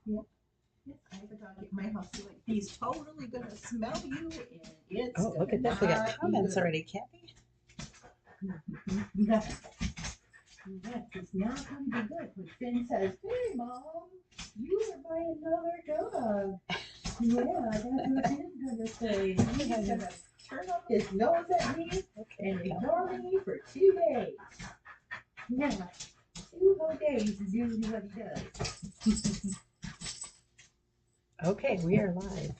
Yeah. I have a dog at my house too, and he's totally gonna smell you, and it's Oh, look at this. We got comments already, Kathy. Yes, it's not gonna be good. When Finn says, "Hey, Mom, you are buying another dog." Yeah, that's what Finn's gonna say. He's gonna turn up his nose at me and ignore me for 2 days. Yeah, 2 whole days is usually what he does. Okay, we are live.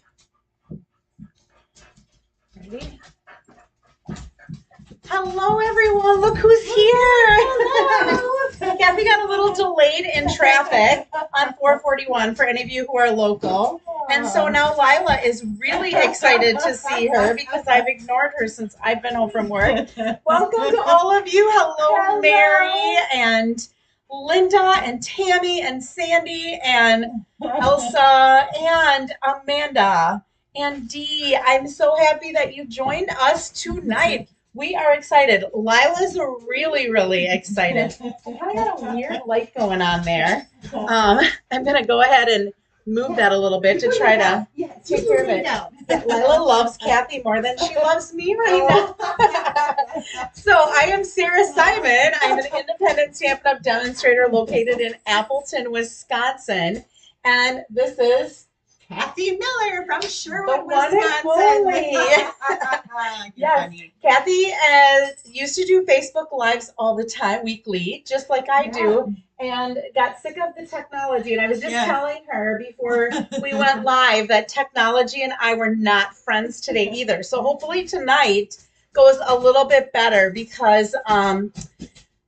Ready? Hello, everyone. Look who's here. Hello. Kathy got a little delayed in traffic on 441 for any of you who are local. And so now Lila is really excited to see her because I've ignored her since I've been home from work. Welcome to all of you. Hello, Mary and Linda and Tammy and Sandy and Elsa and Amanda and Dee. I'm so happy that you joined us tonight. We are excited. Lila's really, really excited. I kind of got a weird light going on there. I'm going to go ahead and move that a little bit to try to take care of it. Yeah, Lila loves Kathy more than she loves me right now. So I am Sarah Simon. I'm an independent Stampin' Up! Demonstrator located in Appleton, Wisconsin. And this is Cathy Miller from Sherwood, the one Wisconsin. Yes, Kathy used to do Facebook Lives all the time, weekly, just like I do, and got sick of the technology. And I was just telling her before we went live that technology and I were not friends today either. So hopefully tonight goes a little bit better because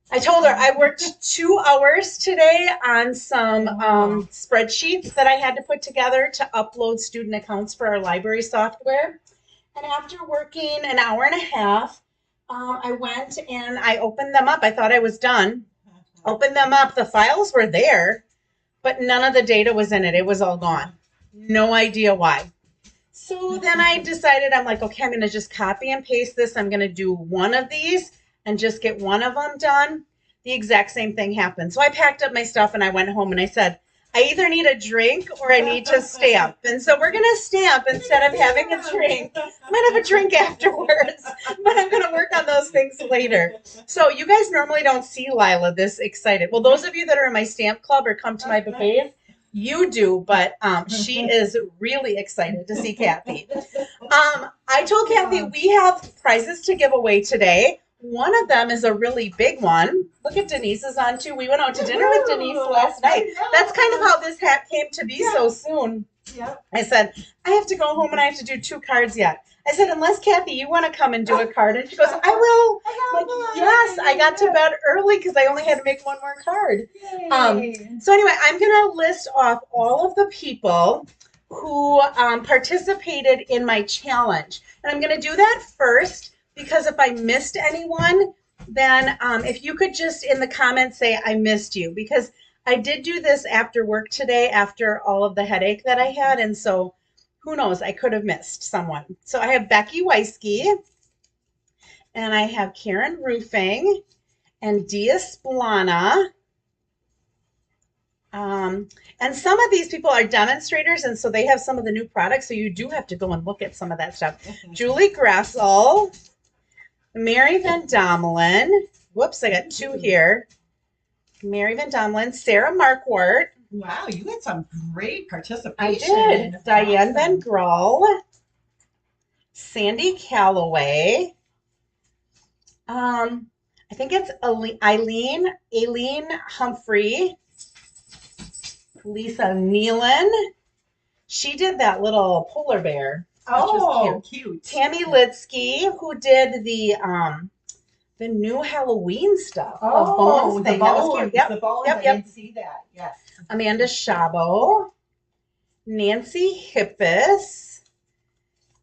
I told her I worked 2 hours today on some spreadsheets that I had to put together to upload student accounts for our library software. And after working an hour and a half, I went and I opened them up. I thought I was done. Opened them up. The files were there, but none of the data was in it. It was all gone. No idea why. So then I decided, I'm like, okay, I'm going to just copy and paste this. I'm going to do one of these and just get one of them done. The exact same thing happened. So I packed up my stuff and I went home and I said, I either need a drink or I need to stamp. And so we're going to stamp instead of having a drink. I might have a drink afterwards, but I'm going to work on those things later. So you guys normally don't see Lila this excited. Well, those of you that are in my stamp club or come to my buffets, you do, but she is really excited to see Kathy. I told Kathy we have prizes to give away today. One of them is a really big one. Look at Denise's on too. We went out to dinner with Denise last night. That's kind of how this hat came to be so soon. Yep. I said, I have to go home and I have to do 2 cards yet. I said, unless Kathy, you want to come and do a card? And she goes, I will. I'm like, yes, I got to bed early because I only had to make 1 more card. So anyway, I'm going to list off all of the people who participated in my challenge. And I'm going to do that first because if I missed anyone, then if you could just in the comments say I missed you, because I did do this after work today after all of the headache that I had. And so who knows, I could have missed someone. So I have Becky Weisky and I have Karen Roofing and Dia Splana. And some of these people are demonstrators, and so they have some of the new products, so you do have to go and look at some of that stuff. Julie Grassel, Mary Van Domelen. Whoops, I got 2 here. Mary Van Domelen, Sarah Markwart. Wow, you had some great participation. I did. Diane Van Graal, Sandy Calloway. I think it's Aileen Humphrey. Lisa Nealon. She did that little polar bear. Oh, cute. Tammy Litsky, who did the new Halloween stuff. Oh, the bones. Yep. The bones. I didn't see that. Yes. Amanda Shabo, Nancy Hippis,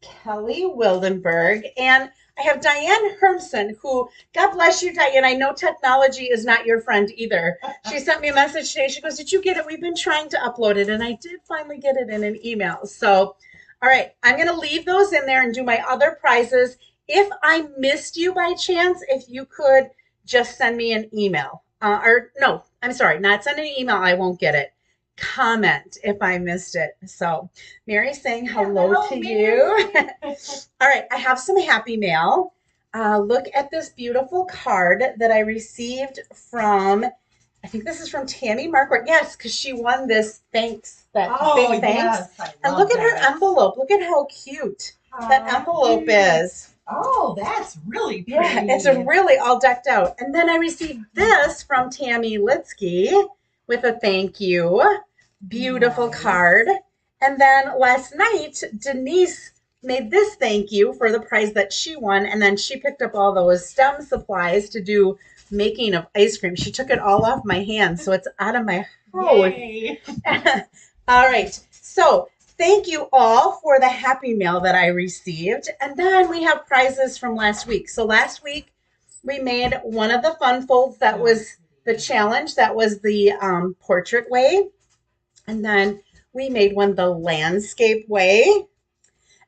Kelly Wildenberg, and I have Diane Hermson, who, God bless you, Diane. I know technology is not your friend either. She sent me a message today. She goes, did you get it? We've been trying to upload it, and I did finally get it in an email. So, all right, I'm going to leave those in there and do my other prizes. If I missed you by chance, if you could just send me an email. Or no, I'm sorry, not send an email. I won't get it. comment if I missed it. So Mary's saying hello to you. All right, I have some happy mail. Look at this beautiful card that I received from, I think this is from Tammy Marquardt. Yes, because she won this thanks, big thanks. Yes, And look at her envelope. Look at how cute that envelope is. Oh, that's really pretty. Yeah, it's really all decked out. And then I received this from Tammy Litsky with a thank you. Beautiful card. And then last night, Denise made this thank you for the prize that she won. And then she picked up all those STEM supplies to do making of ice cream. She took it all off my hand, so it's out of my house. Yay. All right. So thank you all for the happy mail that I received. And then we have prizes from last week. So last week we made one of the fun folds that was the challenge. That was the portrait way. And then we made one the landscape way.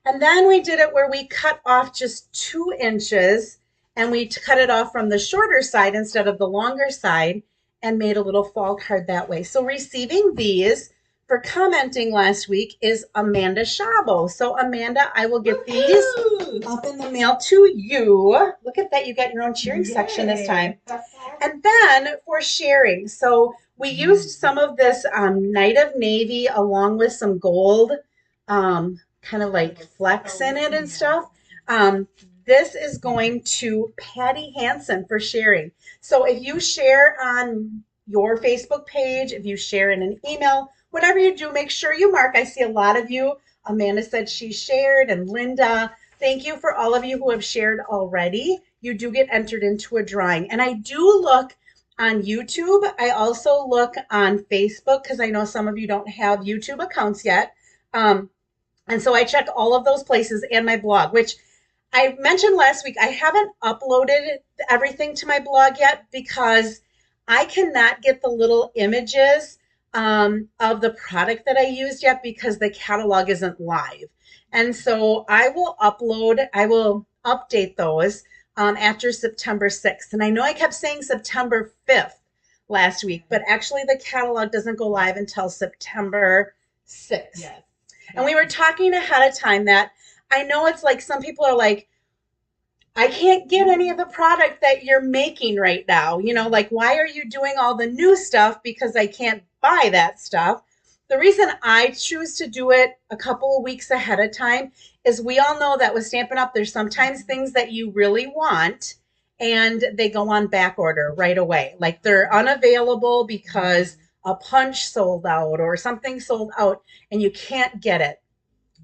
And then we did it where we cut off just 2 inches and we cut it off from the shorter side instead of the longer side and made a little fall card that way. So receiving these for commenting last week is Amanda Shabo. So Amanda, I will get these up in the mail to you. Look at that. You got your own cheering section this time. And then for sharing. So we used some of this Night of Navy along with some gold kind of like flecks in it and stuff. This is going to Patty Hansen for sharing. So if you share on your Facebook page, if you share in an email, whatever you do, make sure you mark. I see a lot of you. Amanda said she shared, and Linda. Thank you for all of you who have shared already. You do get entered into a drawing. And I do look on YouTube. I also look on Facebook because I know some of you don't have YouTube accounts yet. And so I check all of those places and my blog, which I mentioned last week. I haven't uploaded everything to my blog yet because I cannot get the little images of the product that I used yet because the catalog isn't live. And so I will update those after September 6th. And I know I kept saying September 5th last week, but actually the catalog doesn't go live until September 6th. Yes. And we were talking ahead of time that I know it's like some people are like, I can't get any of the product that you're making right now. You know, like, why are you doing all the new stuff? Because I can't buy that stuff. The reason I choose to do it a couple of weeks ahead of time is we all know that with Stampin' Up, there's sometimes things that you really want and they go on back order right away. Like they're unavailable because a punch sold out or something sold out and you can't get it.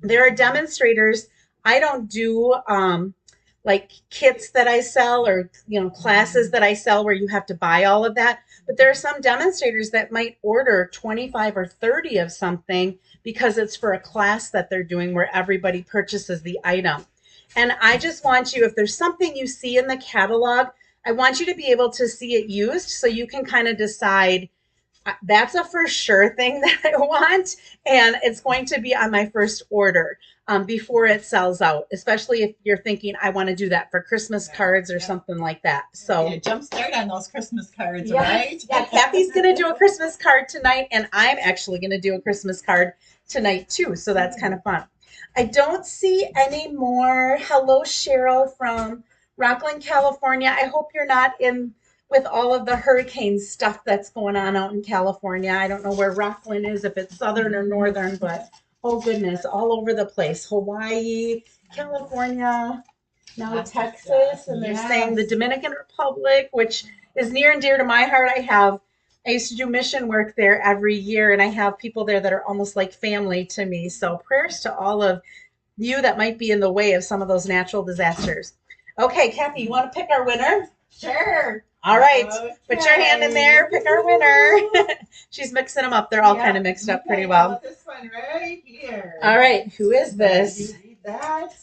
There are demonstrators. I don't do like kits that I sell or, you know, classes that I sell where you have to buy all of that. But there are some demonstrators that might order 25 or 30 of something because it's for a class that they're doing where everybody purchases the item. And I just want you, if there's something you see in the catalog, I want you to be able to see it used so you can kind of decide, that's a for sure thing that I want, and it's going to be on my first order before it sells out, especially if you're thinking, I want to do that for Christmas cards or something like that. So jump start on those Christmas cards, right? Yeah, Kathy's going to do a Christmas card tonight, and I'm actually going to do a Christmas card tonight too, so that's kind of fun. I don't see any more. Hello, Cheryl from Rockland, California. I hope you're not in with all of the hurricane stuff that's going on out in California. I don't know where Rockland is, if it's southern or northern, but oh goodness, all over the place. Hawaii, California, now Texas, and they're saying the Dominican Republic, which is near and dear to my heart. I used to do mission work there every year, and I have people there that are almost like family to me. So prayers to all of you that might be in the way of some of those natural disasters. Okay, Kathy, you want to pick our winner? Sure. All right, put your hand in there, pick our winner. She's mixing them up. They're all kind of mixed up pretty well. This one right here. All right, who is this?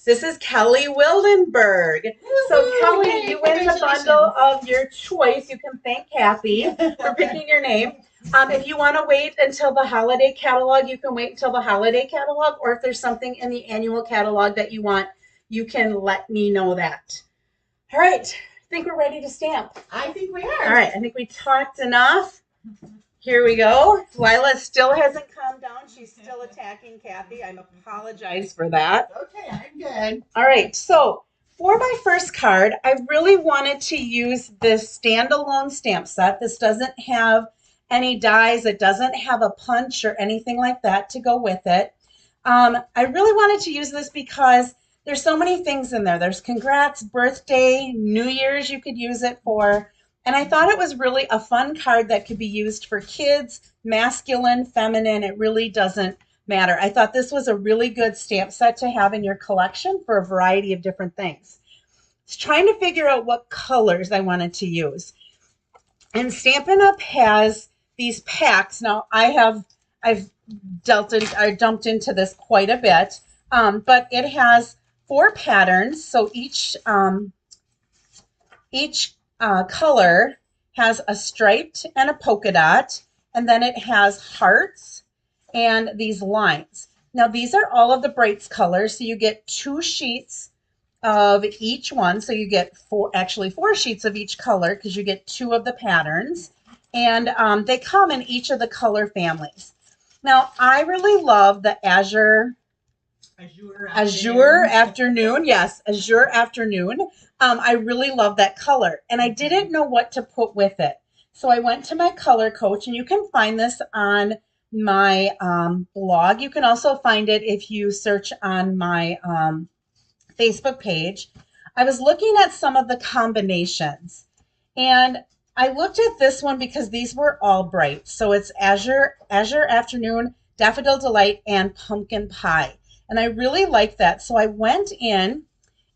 This is Kelly Wildenberg. So Kelly, you win the bundle of your choice. You can thank Kathy for picking your name. If you want to wait until the holiday catalog, you can wait until the holiday catalog, or if there's something in the annual catalog that you want, you can let me know that. All right, I think we're ready to stamp. I think we are. All right, I think we talked enough. Here we go. Lila still hasn't calmed down. She's still attacking Cathy. I apologize for that. Okay, I'm good. All right, so for my first card, I really wanted to use this standalone stamp set. This doesn't have any dies. It doesn't have a punch or anything like that to go with it. I really wanted to use this because there's so many things in there. There's congrats, birthday, New Year's you could use it for. And I thought it was really a fun card that could be used for kids, masculine, feminine. It really doesn't matter. I thought this was a really good stamp set to have in your collection for a variety of different things. I was trying to figure out what colors I wanted to use. And Stampin' Up! Has these packs. Now I've dumped into this quite a bit, but it has 4 patterns. So each color has a striped and a polka dot, and then it has hearts and these lines. Now these are all of the Brights colors, so you get 2 sheets of each one. So you get 4 sheets of each color because you get 2 of the patterns, and they come in each of the color families. Now I really love the Azure Afternoon. Yes, Azure Afternoon. I really love that color, and I didn't know what to put with it. So I went to my color coach, and you can find this on my blog. You can also find it if you search on my Facebook page. I was looking at some of the combinations, and I looked at this one because these were all bright. So it's Azure Afternoon, Daffodil Delight, and Pumpkin Pie. And I really like that. So I went in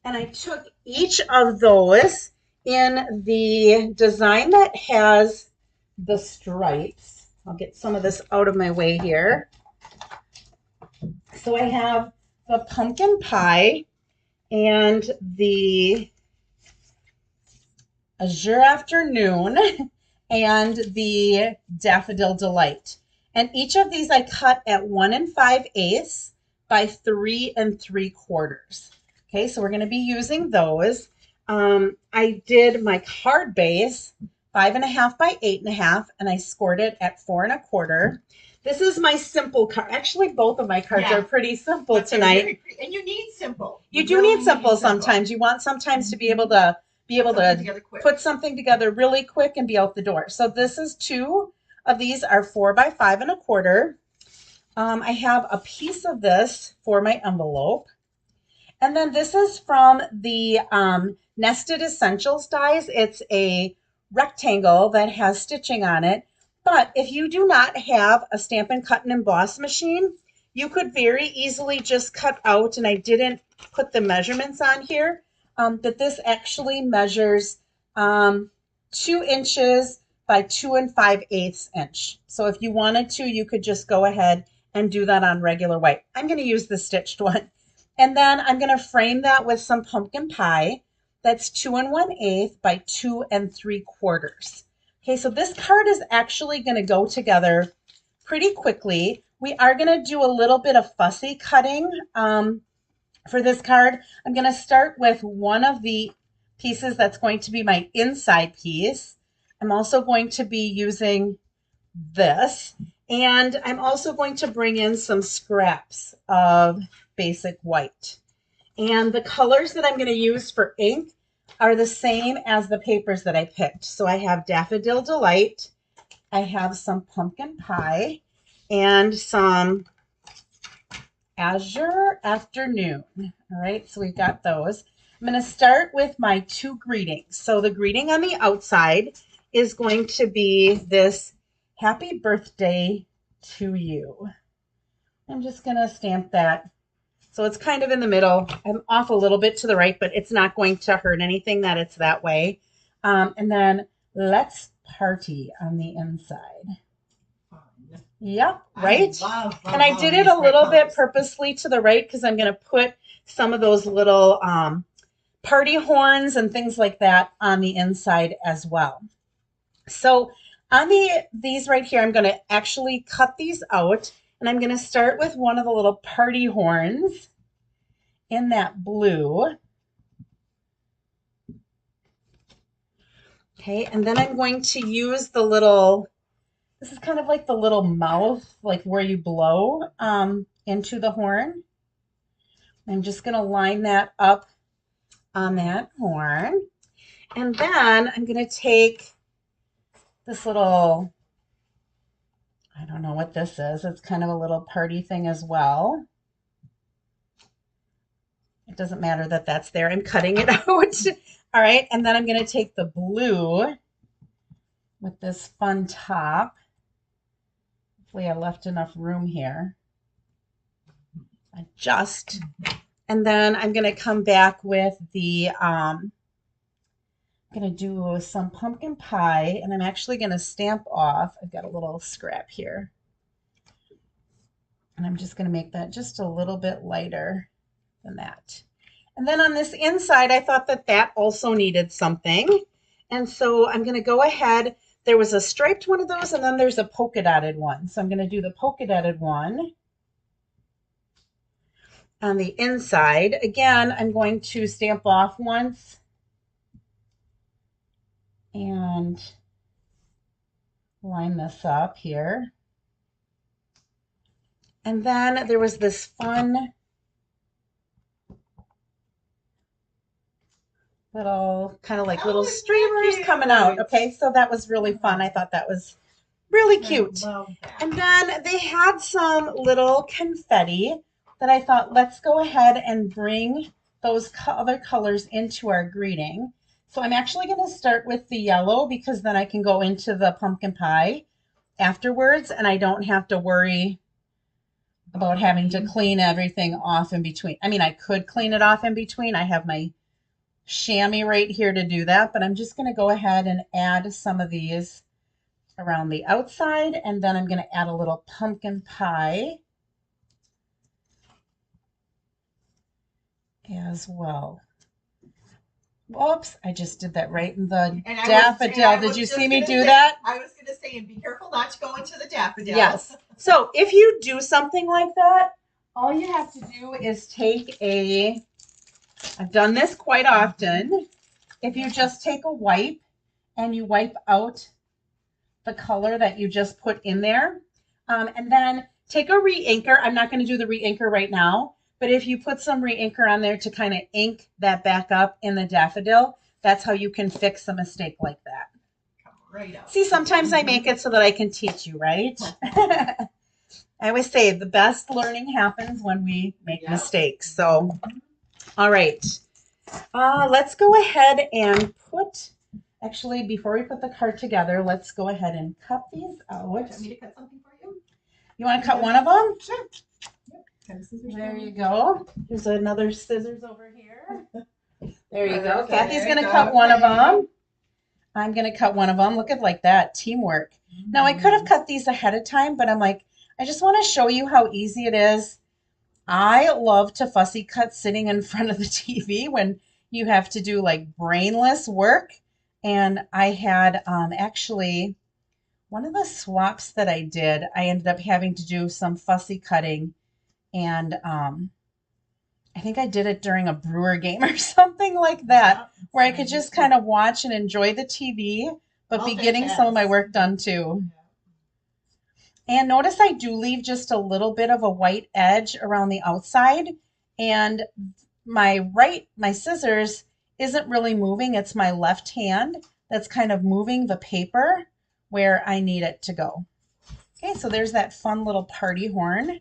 and I took each of those in the design that has the stripes. I'll get some of this out of my way here. So I have the Pumpkin Pie and the Azure Afternoon and the Daffodil Delight. And each of these I cut at 1 5/8 by 3 3/4. Okay, so we're going to be using those. I did my card base 5.5 by 8.5, and I scored it at 4 1/4. This is my simple card. Actually, both of my cards are pretty simple tonight. And you need simple. You do need simple sometimes. You want sometimes to be able to put something together really quick and be out the door. So this is 2 of these are 4 by 5 1/4. I have a piece of this for my envelope. And then this is from the Nested Essentials dies. It's a rectangle that has stitching on it. But if you do not have a Stampin' Cut and Emboss machine, you could very easily just cut out, and I didn't put the measurements on here, but this actually measures 2 inches by 2 5/8 inch. So if you wanted to, you could just go ahead and do that on regular white. I'm going to use the stitched one. And then I'm going to frame that with some pumpkin pie. That's 2 1/8 by 2 3/4. Okay, so this card is actually going to go together pretty quickly. We are going to do a little bit of fussy cutting for this card. I'm going to start with one of the pieces that's going to be my inside piece. I'm also going to be using this, and I'm also going to bring in some scraps of basic white. And the colors that I'm going to use for ink are the same as the papers that I picked. So I have Daffodil Delight, I have some Pumpkin Pie, and some Azure Afternoon. All right, so we've got those. I'm going to start with my 2 greetings. So the greeting on the outside is going to be this happy birthday to you. I'm just going to stamp that. So it's kind of in the middle. I'm off a little bit to the right, but it's not going to hurt anything that it's that way. And then let's party on the inside. Yep, right? And I did it a little bit purposely to the right because I'm going to put some of those little party horns and things like that on the inside as well. So on these right here, I'm going to actually cut these out. And I'm going to start with one of the little party horns in that blue. Okay, and then I'm going to use the little This is kind of like the little mouth, like where you blow into the horn. I'm just going to line that up on that horn. And then I'm going to take this little, I don't know what this is. It's kind of a little party thing as well. It doesn't matter that that's there. I'm cutting it out. All right. And then I'm going to take the blue with this fun top. Hopefully I left enough room here. Adjust. And then I'm going to come back with the, I'm going to do some pumpkin pie, and I'm actually going to stamp off. I've got a little scrap here. And I'm just going to make that just a little bit lighter than that. And then on this inside, I thought that that also needed something. And so I'm going to go ahead. There was a striped one of those, and then there's a polka dotted one. So I'm going to do the polka dotted one on the inside. Again, I'm going to stamp off once and line this up here. And then there was this fun little kind of like little streamers coming out. Okay, so that was really fun. I thought that was really cute. And then they had some little confetti that I thought, let's go ahead and bring those other colors into our greeting. So I'm actually going to start with the yellow because then I can go into the pumpkin pie afterwards and I don't have to worry about having to clean everything off in between. I mean, I could clean it off in between. I have my chamois right here to do that, but I'm just going to go ahead and add some of these around the outside, and then I'm going to add a little pumpkin pie as well. Whoops, I just did that right in the daffodil. Did you see me do that? I was going to say, and be careful not to go into the daffodil. Yes. So if you do something like that, all you have to do is take I've done this quite often. If you just take a wipe and you wipe out the color that you just put in there, and then take a re-inker. I'm not going to do the re-inker right now, but if you put some re-inker on there to kind of ink that back up in the daffodil, that's how you can fix a mistake like that. Come right up. See, sometimes I make it so that I can teach you, right? I always say the best learning happens when we make mistakes. So, all right. Let's go ahead and actually, before we put the card together, let's go ahead and cut these out. Do you want me to cut something for you? You want to cut one of them? Sure. Yep. There you go. There's another scissors over here. There you go. Perfect. Kathy's going to cut one of them. I'm going to cut one of them. Look at like that. Teamwork. Now, I could have cut these ahead of time, but I'm like, I just want to show you how easy it is. I love to fussy cut sitting in front of the TV when you have to do like brainless work. And I had actually one of the swaps that I did, I ended up having to do some fussy cutting. And I think I did it during a Brewer game or something like that, where I could just kind of watch and enjoy the TV, but be getting some of my work done too. And notice I do leave just a little bit of a white edge around the outside. And my scissors isn't really moving. It's my left hand that's kind of moving the paper where I need it to go. Okay, so there's that fun little party horn.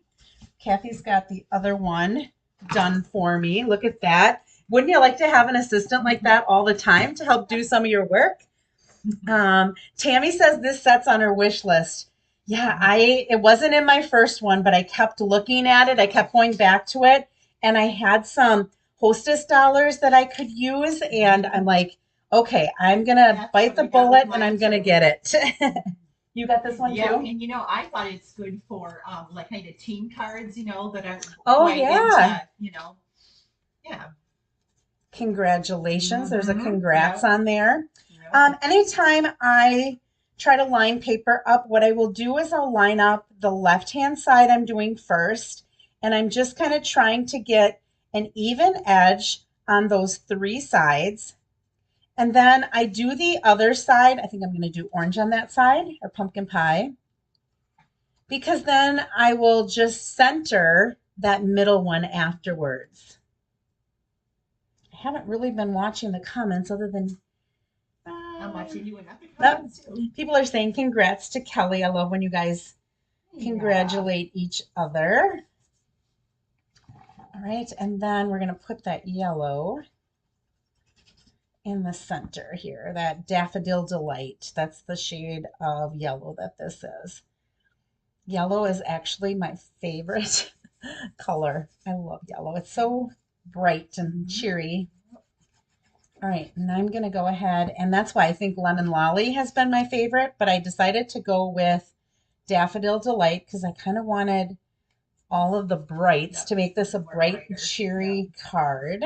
Kathy's got the other one done for me. Look at that. Wouldn't you like to have an assistant like that all the time to help do some of your work? Tammy says this set's on her wish list. Yeah, it wasn't in my first one, but I kept looking at it. I kept going back to it, and I had some Hostess dollars that I could use, and I'm like, okay, I'm going to bite the bullet, and I'm going to get it. You got this one too? Yeah, and I thought it's good for like kind of team cards, that are into, yeah. Congratulations. There's a congrats on there. Anytime I try to line paper up, what I will do is I'll line up the left-hand side I'm doing first, and I'm just kind of trying to get an even edge on those three sides. And then I do the other side. I think I'm going to do orange on that side, or pumpkin pie. because then I will just center that middle one afterwards. I haven't really been watching the comments other than I'm watching you and other comments too. people are saying congrats to Kelly. I love when you guys congratulate each other. All right, and then we're going to put that yellow in the center here, that Daffodil Delight. That's the shade of yellow that this is. Yellow is actually my favorite color. I love yellow. It's so bright and cheery. All right, and I'm going to go ahead, and that's why I think Lemon Lolly has been my favorite, but I decided to go with Daffodil Delight because I kind of wanted all of the brights to make this a bright, cheery card.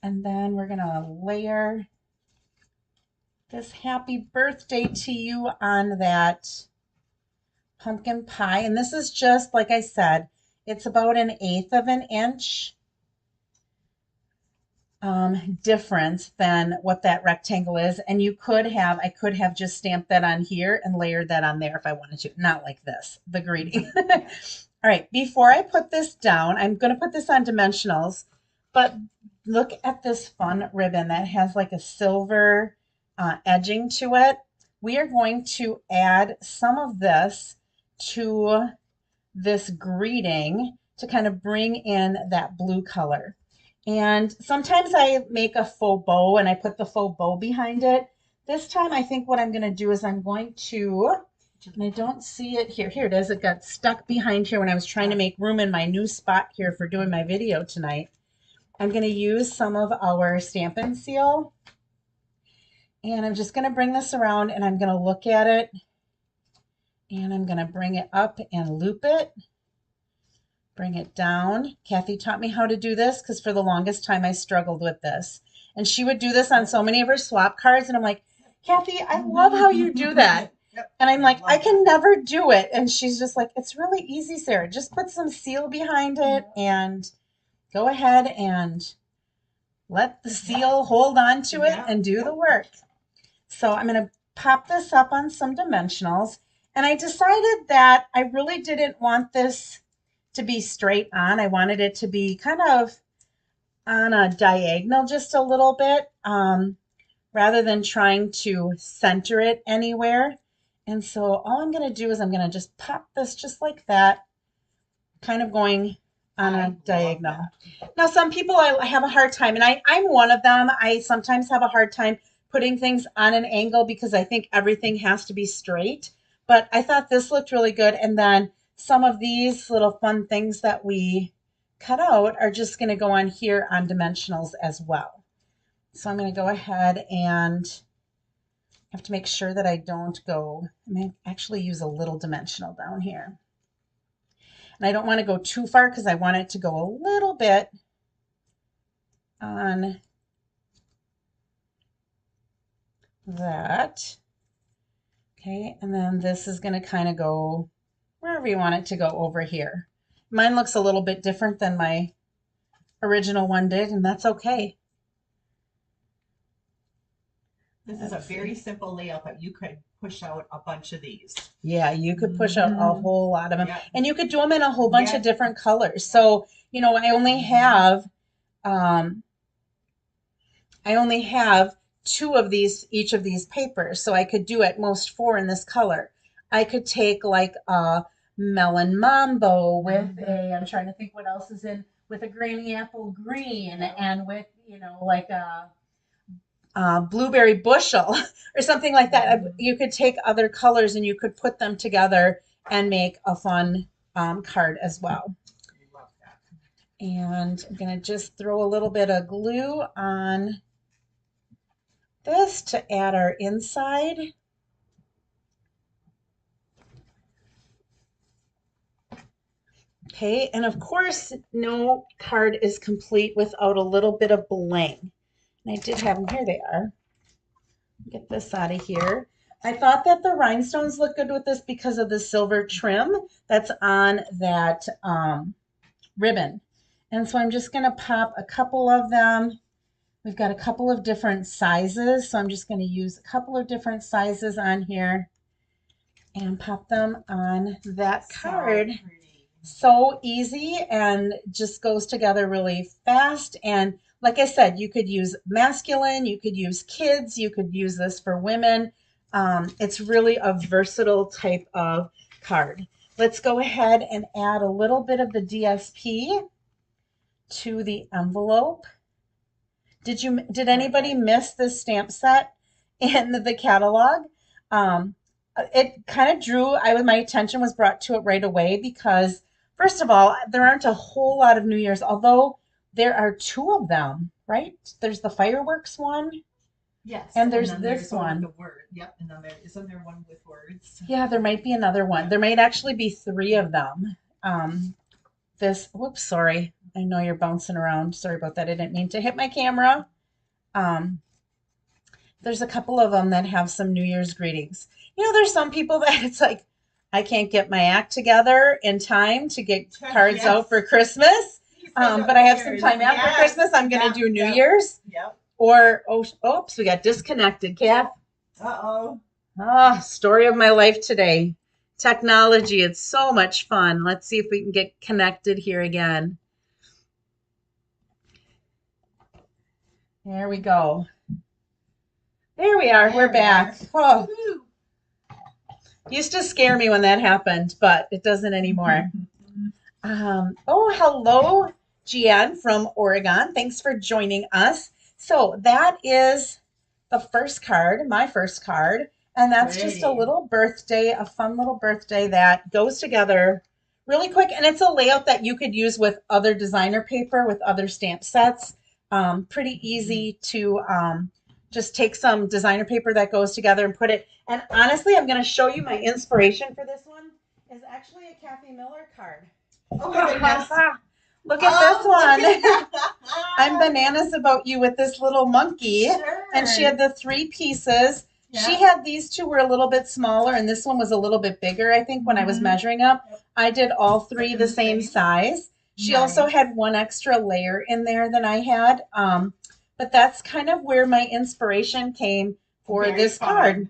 And then we're going to layer this happy birthday to you on that pumpkin pie. And this is just, like I said, it's about 1/8 of an inch difference than what that rectangle is. And you could have, I could have just stamped that on here and layered that on there if I wanted to. Not like this, the greeting. All right, before I put this down, I'm going to put this on dimensionals, but look at this fun ribbon that has like a silver edging to it. We are going to add some of this to this greeting to kind of bring in that blue color. And sometimes I make a faux bow and I put the faux bow behind it. This time I think what I'm going to do is I'm going to, and I don't see it here. Here it is. It got stuck behind here when I was trying to make room in my new spot here for doing my video tonight. I'm going to use some of our Stampin' Seal. And I'm just going to bring this around and I'm going to look at it. And I'm going to bring it up and loop it. Bring it down. Cathy taught me how to do this because for the longest time I struggled with this. And she would do this on so many of her swap cards. And I'm like, Cathy, I love how you do that. And I'm like, I can never do it. And she's just like, it's really easy, Sarah. Just put some seal behind it and go ahead and let the seal hold on to it and do the work. So I'm going to pop this up on some dimensionals. And I decided that I really didn't want this to be straight on. I wanted it to be kind of on a diagonal just a little bit, rather than trying to center it anywhere. And so all I'm going to do is I'm going to just pop this just like that, kind of going on a diagonal. Now, some people I have a hard time, and I'm one of them. I sometimes have a hard time putting things on an angle because I think everything has to be straight. But I thought this looked really good. And then some of these little fun things that we cut out are just going to go on here on dimensionals as well. So I'm going to go ahead and have to make sure that I don't go, I may actually use a little dimensional down here. And I don't want to go too far because I want it to go a little bit on that. Okay, and then this is going to kind of go wherever you want it to go over here. Mine looks a little bit different than my original one did, and that's okay. This is a very simple layout, but you could push out a bunch of these. Yeah, you could push out a whole lot of them. Yep. And you could do them in a whole bunch of different colors. So, you know, I only have two of these, each of these papers. So I could do at most 4 in this color. I could take like a melon mambo with a, I'm trying to think what else is in, with a granny apple green and with, you know, like a blueberry bushel or something like that. You could take other colors and you could put them together and make a fun card as well. Love that. And I'm going to just throw a little bit of glue on this to add our inside. Okay, and of course, no card is complete without a little bit of bling. And I did have them. Here they are. Get this out of here. I thought that the rhinestones look good with this because of the silver trim that's on that ribbon. And so I'm just going to pop a couple of them. We've got a couple of different sizes, so I'm just going to use a couple of different sizes on here. and pop them on that card. So pretty. So easy and just goes together really fast. And like I said, you could use masculine, you could use kids, you could use this for women. It's really a versatile type of card. Let's go ahead and add a little bit of the DSP to the envelope. Did anybody miss this stamp set in the catalog? It kind of my attention was brought to it right away because first of all, there aren't a whole lot of New Year's, although there are two of them, right? There's the fireworks one. Yes. And there's then this one. The word. Yep. And then isn't there one with words? Yeah, there might be another one. There might actually be three of them. Whoops, sorry. I know you're bouncing around. Sorry about that. I didn't mean to hit my camera. There's a couple of them that have some New Year's greetings. There's some people that it's like, I can't get my act together in time to get cards out for Christmas. But I have some time after Christmas. I'm going to do New Year's. Yep. Or, oops, we got disconnected, Kath. Uh-oh. Story of my life today. Technology, it's so much fun. Let's see if we can get connected here again. There we go. There we are. We're back. Oh, used to scare me when that happened, but it doesn't anymore. Hello, Gian from Oregon. Thanks for joining us. So that is the first card, my first card. And that's just a little birthday, a fun little birthday that goes together really quick. And it's a layout that you could use with other designer paper, with other stamp sets. Pretty easy to just take some designer paper that goes together and put it. And honestly, I'm going to show you my inspiration for this one is actually a Cathy Miller card. Oh my goodness. Look at this one. I'm bananas about you with this little monkey. Sure. And she had the 3 pieces. Yeah. She had these 2 were a little bit smaller, and this one was a little bit bigger, I think, when I was measuring up. I did all 3 the same size. She also had 1 extra layer in there than I had. But that's kind of where my inspiration came for this card.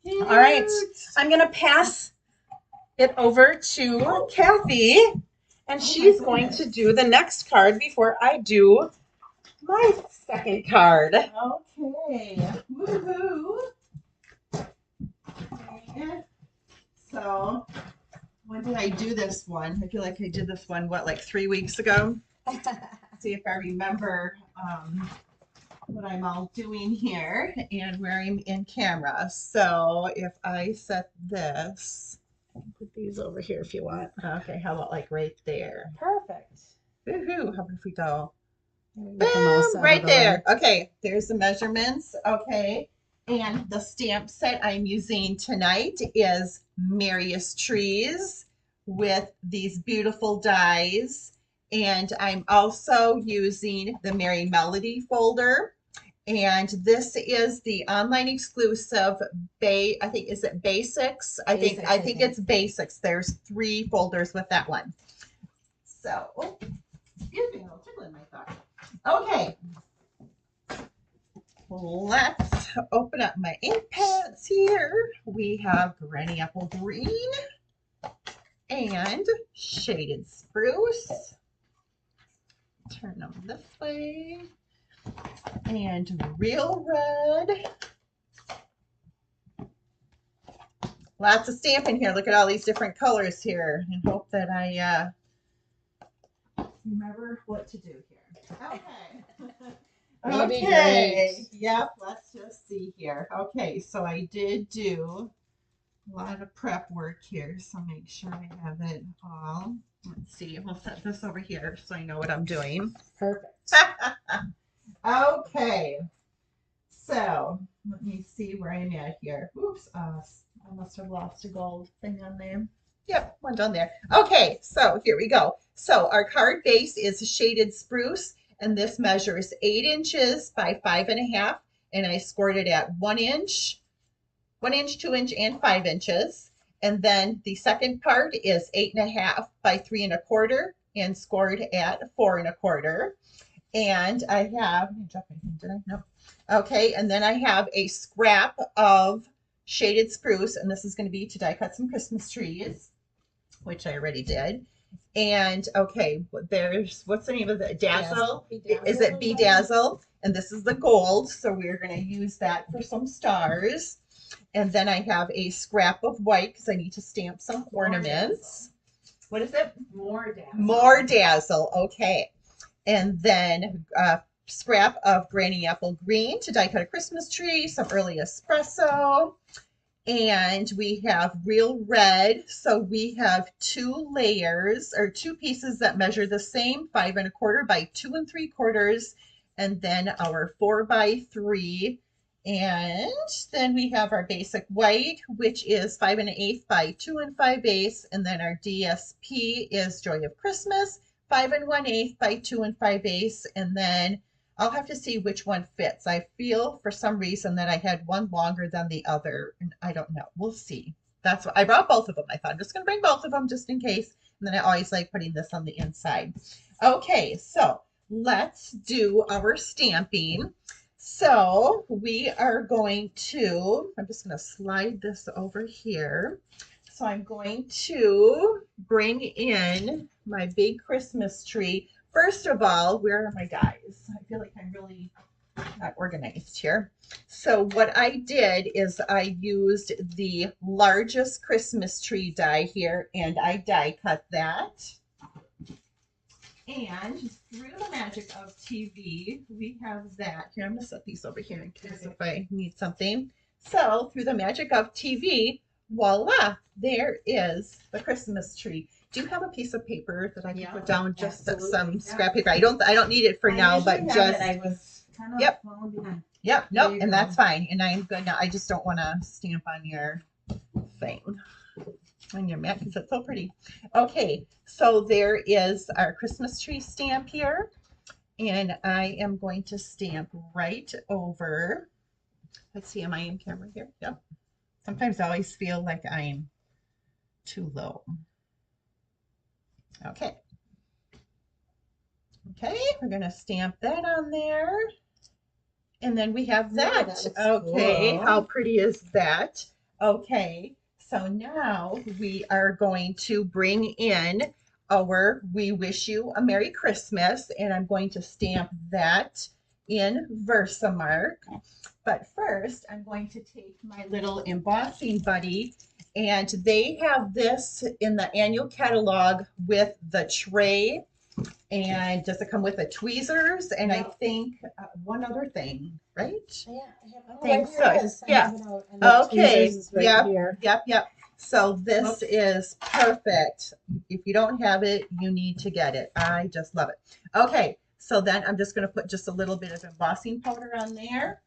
Cute. All right. I'm going to pass it over to Cathy, and she's going to do the next card before I do my second card. Okay. Woohoo. Okay. So, when did I do this one? I feel like I did this one, like 3 weeks ago? See if I remember what I'm all doing here and where I'm in camera. So, if I set this, put these over here if you want. Okay, how about like right there? Perfect. Woohoo. How about if we go? Boom, right there. Okay, there's the measurements. Okay, and the stamp set I'm using tonight is Merriest Trees with these beautiful dies. And I'm also using the Merry Melody folder. And this is the online exclusive I think, is it Basics? I think it's Basics. There's 3 folders with that one. So, excuse me, I'm tickling my thumb. Okay, let's open up my ink pads here. We have Granny Apple Green and Shaded Spruce. Turn them this way. And Real Red. Lots of stamping here. Look at all these different colors here. And hope that I remember what to do here. Okay. Okay. Yep. Let's just see here. Okay. So I did do a lot of prep work here. So make sure I have it all. Let's see. We'll set this over here so I know what I'm doing. Perfect. Okay. So let me see where I'm at here. Oops. I must have lost a gold thing on there. Yep, one down there. Okay, so here we go. So our card base is Shaded Spruce, and this measures 8 inches by 5.5, and I scored it at 1 inch, 1 inch, 2 inch, and 5 inches. And then the second part is 8.5 by 3.25, and scored at 4.25. And I have, did I? Nope. Okay, and then I have a scrap of shaded spruce, and this is going to be to die cut some Christmas trees, which I already did. And okay, there's, what's the name of it? Dazzle? Is it Bedazzle? And this is the gold, so we're going to use that for some stars. And then I have a scrap of white because I need to stamp some ornaments. What is it? More Dazzle. More Dazzle. Okay. And then scrap of Granny Apple Green to die cut a Christmas tree, some early espresso. And we have real red. So we have 2 layers or 2 pieces that measure the same, 5 1/4 by 2 3/4. And then our 4 by 3. And then we have our basic white, which is 5 1/8 by 2 5/8. And then our DSP is Joy of Christmas, 5 1/8 by 2 5/8. And then I'll have to see which one fits. I feel for some reason that I had one longer than the other, and I don't know. We'll see. That's what I brought, both of them. I thought I'm just going to bring both of them just in case. And then I always like putting this on the inside. Okay, so let's do our stamping. So we are going to, I'm just going to slide this over here. So I'm going to bring in my big Christmas tree. First of all, where are my dies? I feel like I'm really not organized here. So what I did is I used the largest Christmas tree die here, and I die cut that. And through the magic of TV, we have that. Here, I'm going to set these over here in case if I need something. So through the magic of TV, voila, there is the Christmas tree. Do you have a piece of paper that I can put down, just some scrap paper? I don't need it for now, but just I was kind of Yep. falling behind. Yep, There nope, you and go. that's fine. And I'm gonna, I just don't want to stamp on your thing, on your mat, because it's so pretty. Okay, so there is our Christmas tree stamp here, and I am going to stamp right over. Let's see, am I in camera here? Yep. Sometimes I always feel like I'm too low. Okay. Okay, we're gonna stamp that on there. And then we have that. that looks Okay, cool. how pretty is that? Okay, so now we are going to bring in our We Wish You a Merry Christmas, and I'm going to stamp that in Versamark. But first, I'm going to take my little embossing buddy, and they have this in the annual catalog with the tray. And does it come with the tweezers? And I think one other thing, right? Yeah, I have, I think so. here it is. I Yeah. have it out, and the Okay. tweezers is right Yep. here. Yep. So this is perfect. If you don't have it, you need to get it. I just love it. Okay, so then I'm just going to put just a little bit of embossing powder on there.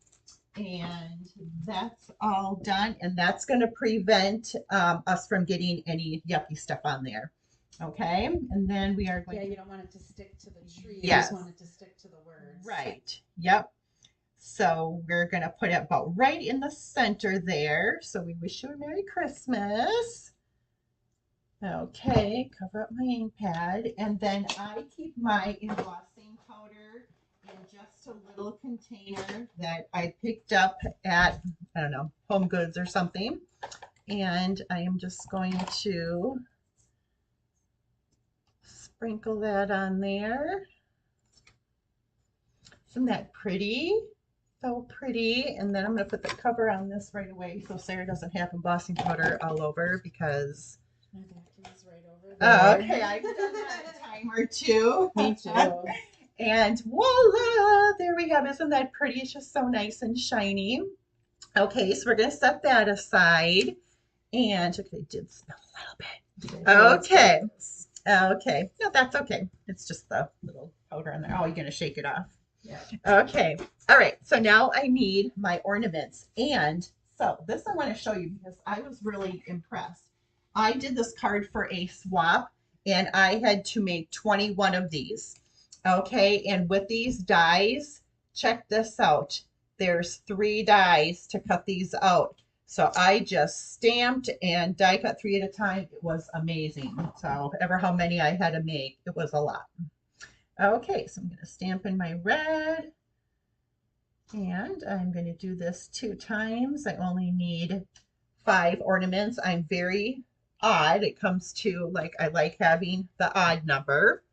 And that's all done. And that's going to prevent us from getting any yucky stuff on there. Okay, and then we are going Yeah, you don't want it to stick to the tree. Yes. You just want it to stick to the words. Right. Yep. So we're going to put it about right in the center there. So we wish you a Merry Christmas. Okay, cover up my ink pad. And then I keep my embossing powder in just a little container that I picked up at, I don't know, Home Goods or something. And I am just going to sprinkle that on there. Isn't that pretty? So pretty. And then I'm going to put the cover on this right away so Sarah doesn't have embossing powder all over, because My vacuum is right over there. okay, I've done that a time or two. Me too. And voila, there we have. Isn't that pretty? It's just so nice and shiny. Okay, so we're going to set that aside. And okay, it did smell a little bit. Okay. Okay. No, that's okay. It's just the little powder on there. Oh, you're going to shake it off. Yeah. Okay. All right. So now I need my ornaments. And so this I want to show you because I was really impressed. I did this card for a swap, and I had to make 21 of these. Okay. And with these dies, check this out. There's 3 dies to cut these out. So I just stamped and die cut 3 at a time. It was amazing. So ever how many I had to make, it was a lot. Okay, so I'm going to stamp in my red. And I'm going to do this 2 times. I only need 5 ornaments. I'm very odd. It comes to like, I like having the odd number.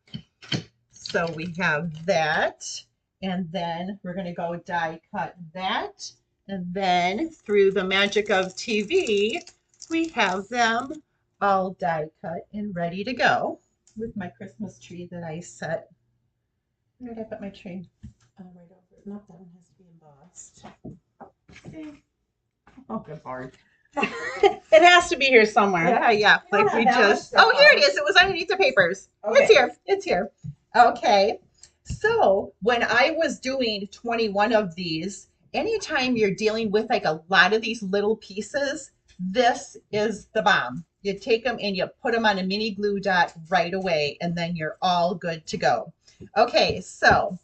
So we have that. And then we're going to go die cut that. And then through the magic of TV, we have them all die cut and ready to go with my Christmas tree that I set. Where did I put my tree? Right over. No, that one has to be embossed. See? Oh, good Lord. It has to be here somewhere. Yeah. Like we just. Oh, here it is. It was underneath the papers. Okay. It's here. Okay. So when I was doing 21 of these, anytime you're dealing with like a lot of these little pieces, this is the bomb. You take them and you put them on a mini glue dot right away, and then you're all good to go. Okay, so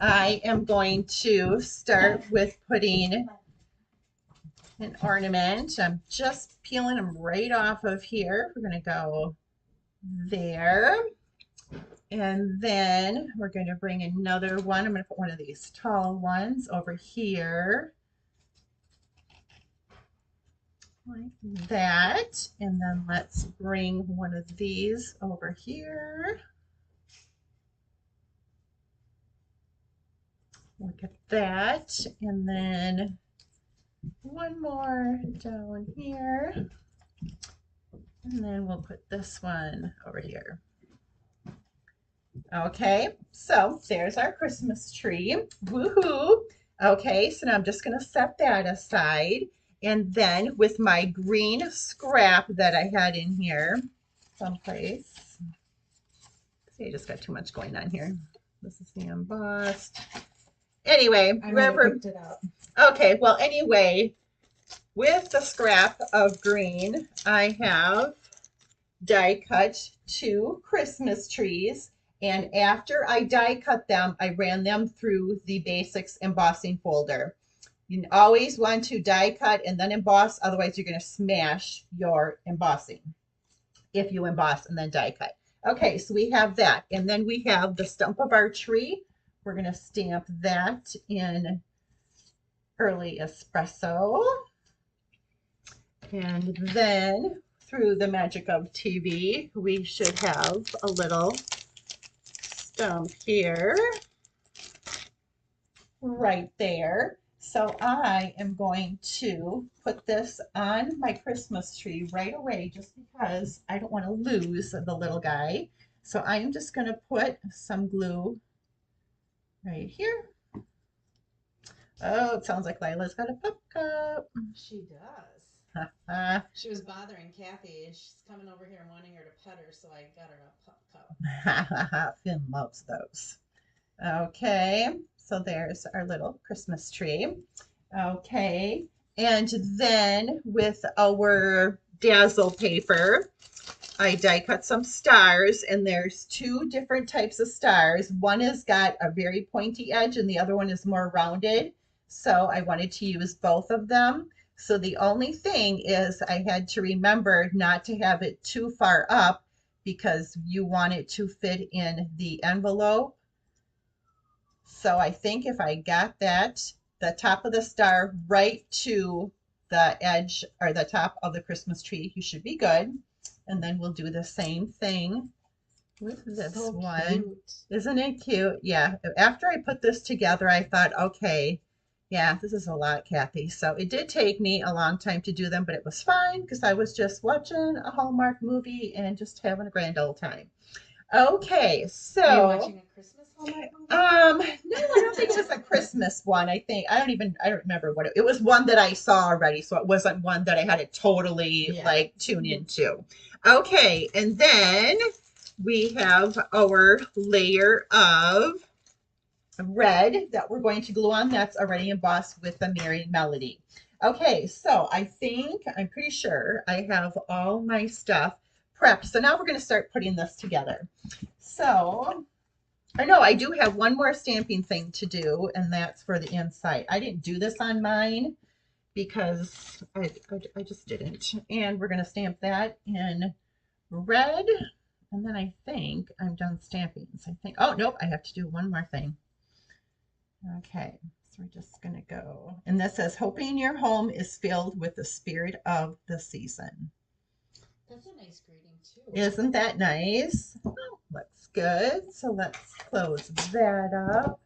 I am going to start with putting an ornament. I'm just peeling them right off of here. We're going to go there. And then we're going to bring another one. I'm going to put one of these tall ones over here. Like that. And then let's bring one of these over here. Look at that. And then one more down here. And then we'll put this one over here. Okay, so there's our Christmas tree. Woohoo! Okay, so now I'm just going to set that aside. And then with my green scrap that I had in here, someplace. See, I just got too much going on here. This is the embossed. Anyway, wherever. Picked it up. Okay, well, anyway, with the scrap of green, I have die cut 2 Christmas trees. And after I die cut them, I ran them through the basics embossing folder. You always want to die cut and then emboss, otherwise you're going to smash your embossing if you emboss and then die cut. Okay, so we have that. And then we have the stump of our tree. We're going to stamp that in early espresso. And then through the magic of TV, we should have a little stump here, right there. So I am going to put this on my Christmas tree right away just because I don't want to lose the little guy. So I am just going to put some glue right here. Oh, it sounds like Lila's got a pup cup. She does. Uh-huh. She was bothering Cathy, and she's coming over here and wanting her to pet her, so I got her a pup cup. Finn loves those. Okay, so there's our little Christmas tree. Okay, and then with our dazzle paper, I die cut some stars, and there's 2 different types of stars. One has got a very pointy edge and the other one is more rounded. So I wanted to use both of them. So the only thing is I had to remember not to have it too far up because you want it to fit in the envelope. So I think if I got that, the top of the star right to the edge or the top of the Christmas tree, you should be good. And then we'll do the same thing with this one. Cute. Isn't it cute? Yeah. After I put this together, I thought, okay, yeah, this is a lot, Cathy. So it did take me a long time to do them, but it was fine because I was just watching a Hallmark movie and just having a grand old time. Okay, so Are you watching a Christmas Hallmark movie? no, I don't think it was a Christmas one. I don't remember what it was. One that I saw already, so it wasn't one that I had to totally like tune into. Okay, and then we have our layer of red that we're going to glue on. That's already embossed with the Merry Melody. Okay, so I'm pretty sure I have all my stuff prepped. So now we're going to start putting this together. So I know I do have one more stamping thing to do, and that's for the inside. I didn't do this on mine because I just didn't. And we're going to stamp that in red. And then I think I'm done stamping. So I think, oh, nope, I have to do one more thing. Okay, so we're just going to go. And this says, hoping your home is filled with the spirit of the season. That's a nice greeting too. Isn't that nice? Looks good. So let's close that up.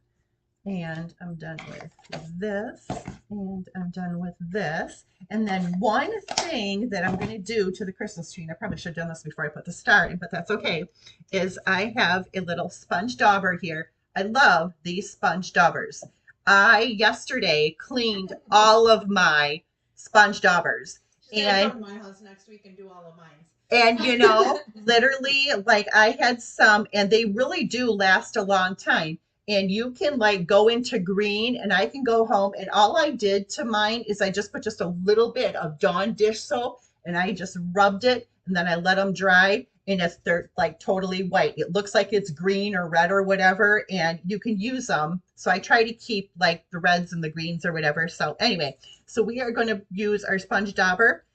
And I'm done with this. And I'm done with this. And then one thing that I'm going to do to the Christmas tree, and I probably should have done this before I put the star in, but that's okay, is I have a little sponge dauber here. I love these sponge daubers. I yesterday cleaned all of my sponge daubers. She's gonna come to my house next week and do all of mine. And you know, literally, like I had some, and they really do last a long time. And you can like go into green, and I can go home, and all I did to mine is I just put just a little bit of Dawn dish soap, and I just rubbed it, and then I let them dry, and they're like totally white. It looks like it's green or red or whatever, and you can use them. So I try to keep like the reds and the greens or whatever. So anyway, so we are going to use our sponge dauber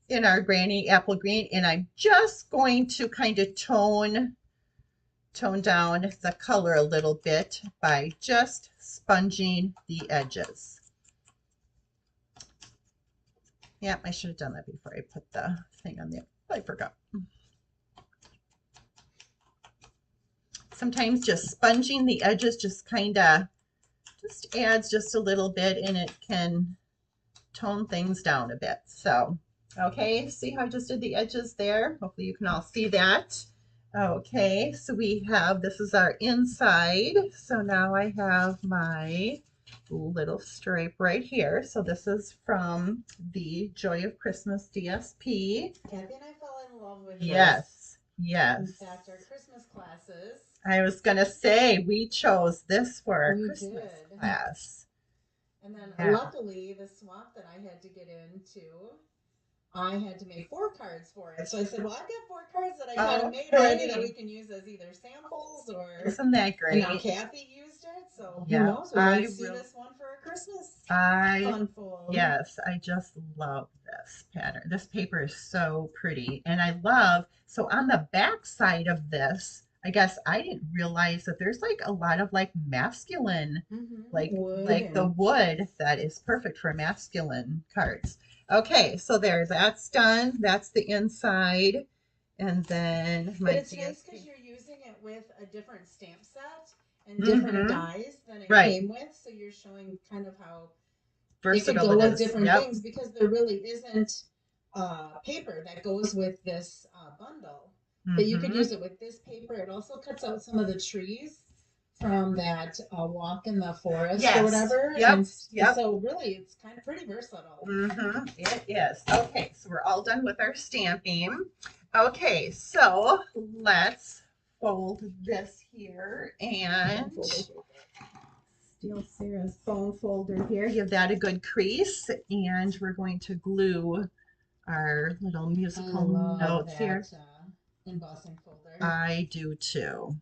in our granny apple green, and I'm just going to kind of tone down the color a little bit by just sponging the edges. Yeah, I should have done that before I put the thing on there. I forgot. Sometimes just sponging the edges just kind of just adds just a little bit, and it can tone things down a bit. So, okay, see how I just did the edges there? Hopefully you can all see that. Okay, so we have, this is our inside. So now I have my little stripe right here. So this is from the Joy of Christmas DSP. Kathy and I fell in love with Yes, this. yes. In fact, our Christmas classes. I was going to say, we chose this for our We Christmas did. class. And then Yeah. luckily, the swap that I had to get into, I had to make 4 cards for it. So I said, well, I've got 4 cards that I kind of made already that we can use as either samples or. Isn't that great? And now Kathy used it, so Yeah, who knows? We might see this one for a Christmas fun fold. Yes, I just love this pattern. This paper is so pretty. And I love, so on the back side of this, I guess I didn't realize that there's like a lot of like masculine, like the wood that is perfect for masculine cards. Okay, so there, that's done. That's the inside. And then but it's nice because you're using it with a different stamp set and different dies than it came with. So you're showing kind of how versatile it could go with different things, because there really isn't paper that goes with this bundle. But you could use it with this paper. It also cuts out some of the trees from that walk in the forest or whatever. Yep. So really, it's kind of pretty versatile. It is. Okay, so we're all done with our stamping. Okay, so let's fold this here and steal Sarah's phone folder here. Give that a good crease, and we're going to glue our little musical notes here. Embossing folder. I do too.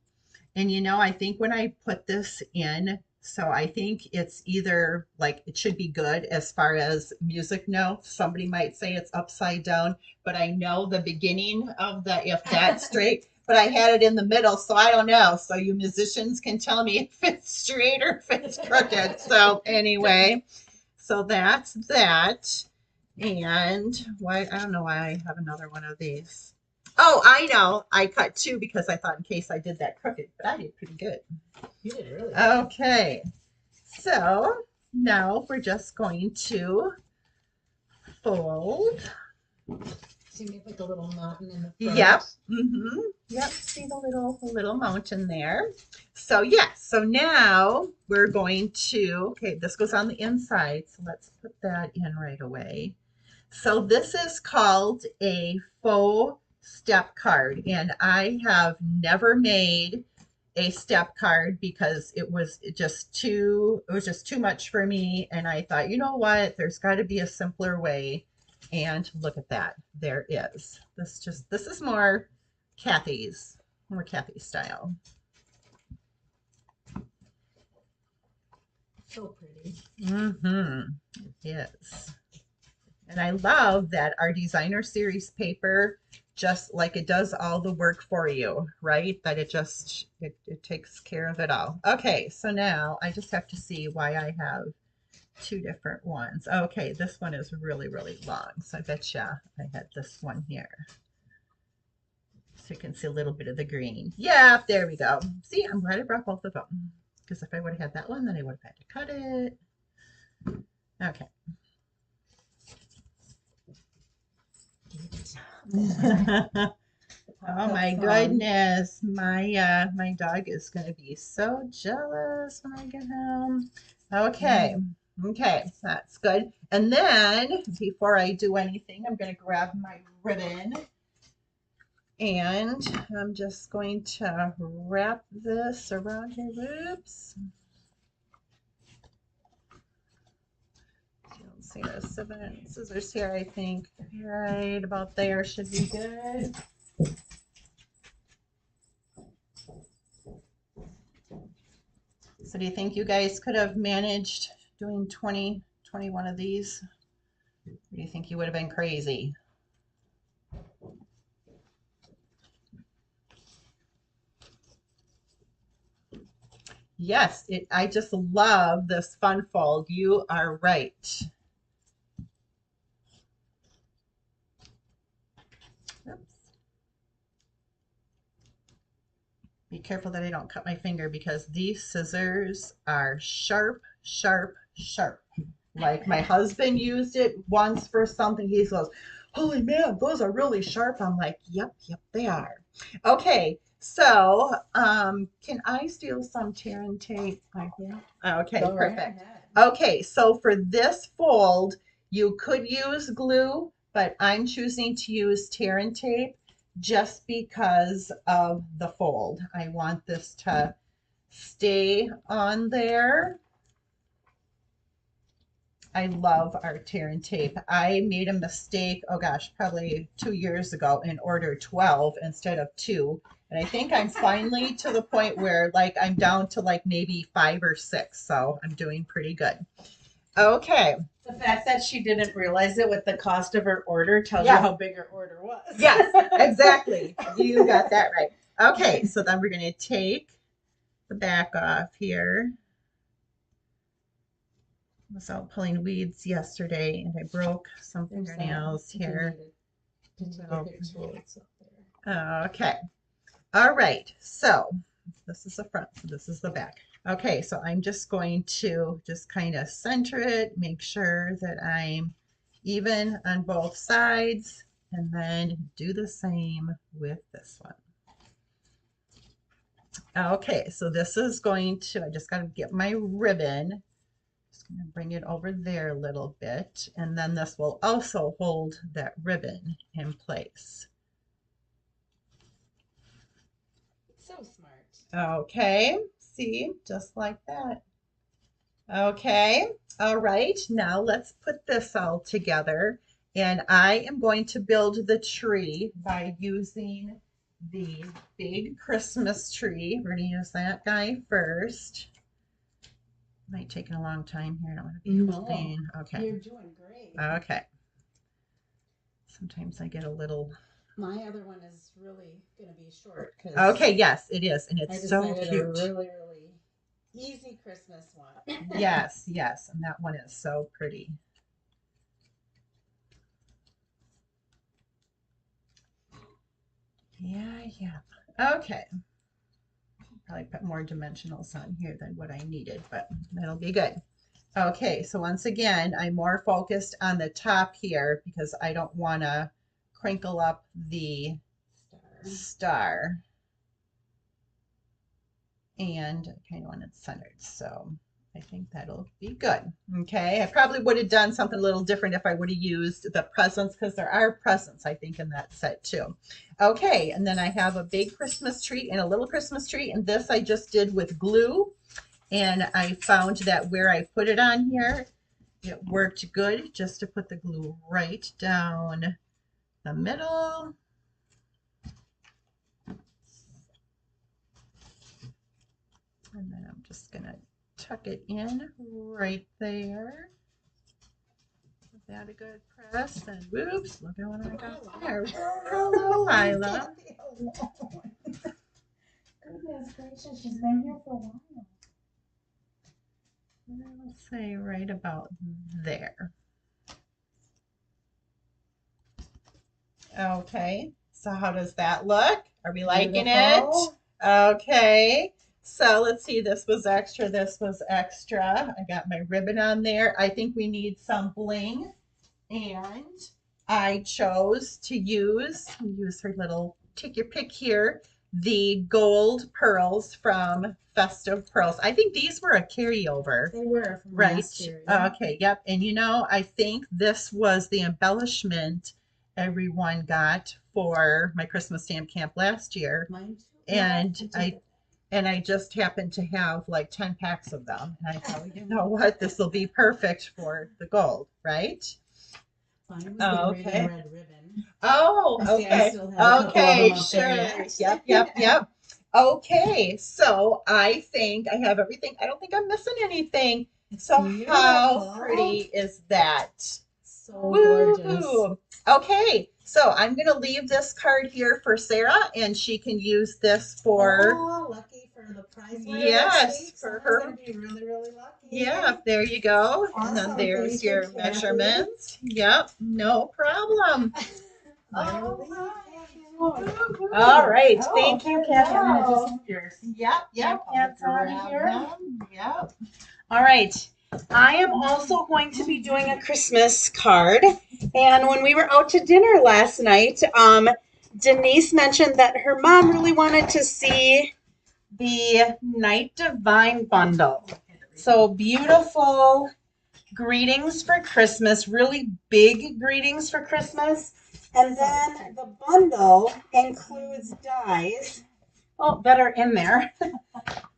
And you know, I think when I put this in, so I think it's either like it should be good as far as music notes. Somebody might say it's upside down, but I know the beginning of the if that's straight, but I had it in the middle, so I don't know. So you musicians can tell me if it's straight or if it's crooked. So anyway, so that's that. And why, I don't know why I have another one of these. Oh, I know. I cut 2 because I thought in case I did that crooked, but I did pretty good. You did really good. Okay. So now we're just going to fold. So you make like a little mountain in the front. Yep. Yep. See the little mountain there. So yeah. So now we're going to, okay, this goes on the inside. So let's put that in right away. So this is called a faux step card, and I have never made a step card because it was just too much for me, and I thought, you know what, there's got to be a simpler way. And look at that, there is. This is more Kathy style. So pretty. It is. And I love that our designer series paper just like it does all the work for you, right? That it just, it takes care of it all. Okay, so now I just have to see why I have two different ones. Okay, this one is really, really long. So I bet you I had this one here. So you can see a little bit of the green. Yeah, there we go. See, I'm glad I brought both of them. Because if I would have had that one, then I would have had to cut it. Okay. Oh my goodness. My dog is gonna be so jealous when I get home. Okay. Okay, that's good. And then before I do anything, I'm gonna grab my ribbon and I'm just going to wrap this around here. Whoops. Let's see, there's 7 scissors here, I think. Right about there should be good. So do you think you guys could have managed doing 21 of these? Or do you think you would have been crazy? Yes, I just love this fun fold. You are right. Oops. Be careful that I don't cut my finger because these scissors are sharp, sharp, sharp. Like my husband used it once for something. He goes, "Holy man, those are really sharp." I'm like, yep, they are. Okay, so can I steal some tear and tape? Yeah. Okay, Go right perfect. ahead. Okay, so for this fold, you could use glue, but I'm choosing to use tear and tape just because of the fold. I want this to stay on there. I love our tear and tape. I made a mistake, oh gosh, probably 2 years ago and ordered 12 instead of 2. And I think I'm finally to the point where like I'm down to like maybe 5 or 6. So I'm doing pretty good. Okay. The fact that she didn't realize it with the cost of her order tells Yeah. you how big her order was. Yes, exactly. You got that right. Okay, so then we're going to take the back off here. I was out pulling weeds yesterday and I broke some fingernails here. Okay. All right. So this is the front. So this is the back. Okay. So I'm just going to just kind of center it, make sure that I'm even on both sides, and then do the same with this one. Okay. So this is going to, I just got to get my ribbon. Just going to bring it over there a little bit, and then this will also hold that ribbon in place. So smart. Okay, see, just like that. Okay, all right, now let's put this all together. And I am going to build the tree by using the big Christmas tree. We're going to use that guy first. Might take a long time here. I don't want to be holding. Okay. You're doing great. Okay. Sometimes I get a little. My other one is really going to be short. Okay, yes, it is. And it's so cute. A really, really easy Christmas one. Yes, yes. And that one is so pretty. Yeah. Okay. Probably put more dimensionals on here than what I needed, but that'll be good. Okay, so once again, I'm more focused on the top here because I don't want to crinkle up the star. And I kind of want it centered, so I think that'll be good. Okay, I probably would have done something a little different if I would have used the presents because there are presents, I think, in that set too. Okay, and then I have a big Christmas tree and a little Christmas tree, and this I just did with glue. And I found that where I put it on here, it worked good just to put the glue right down the middle. And then I'm just going to tuck it in right there. that a good press? And whoops, look at what I got there. Hello, Lila. Goodness gracious, she's been here for a while. Let's say right about there. Okay, so how does that look? Are we liking it? Okay, so let's see, this was extra, this was extra. I got my ribbon on there. I think we need some bling, and I chose to use her little, take your pick here, the gold pearls from Festive Pearls. I think these were a carryover. They were from right. last year. Okay, yep. And I think this was the embellishment everyone got for my Christmas stamp camp last year. Mine too. And I just happened to have like 10 packs of them. And I thought, well, you know what? This will be perfect for the gold, right? Mine was the red ribbon. Oh, See, I okay. still have a couple of them up Sure. there yet. Yep. Okay, so I think I have everything. I don't think I'm missing anything. So how pretty is that? So gorgeous. Okay, so I'm going to leave this card here for Sarah, and she can use this for... Oh, lucky for the prize winner. Yes, for her. Going to be really, really lucky. Yeah, there you go. Awesome. And then there's Thank your you, measurements. Yep, no problem. All right. Thank you, Cathy. I'm going to just move yours. Yep. That's out of here. Yep. All right. I am also going to be doing a Christmas card. And when we were out to dinner last night, Denise mentioned that her mom really wanted to see the Night Divine bundle. So beautiful greetings for Christmas, really big greetings for Christmas. And then the bundle includes dies that are in there.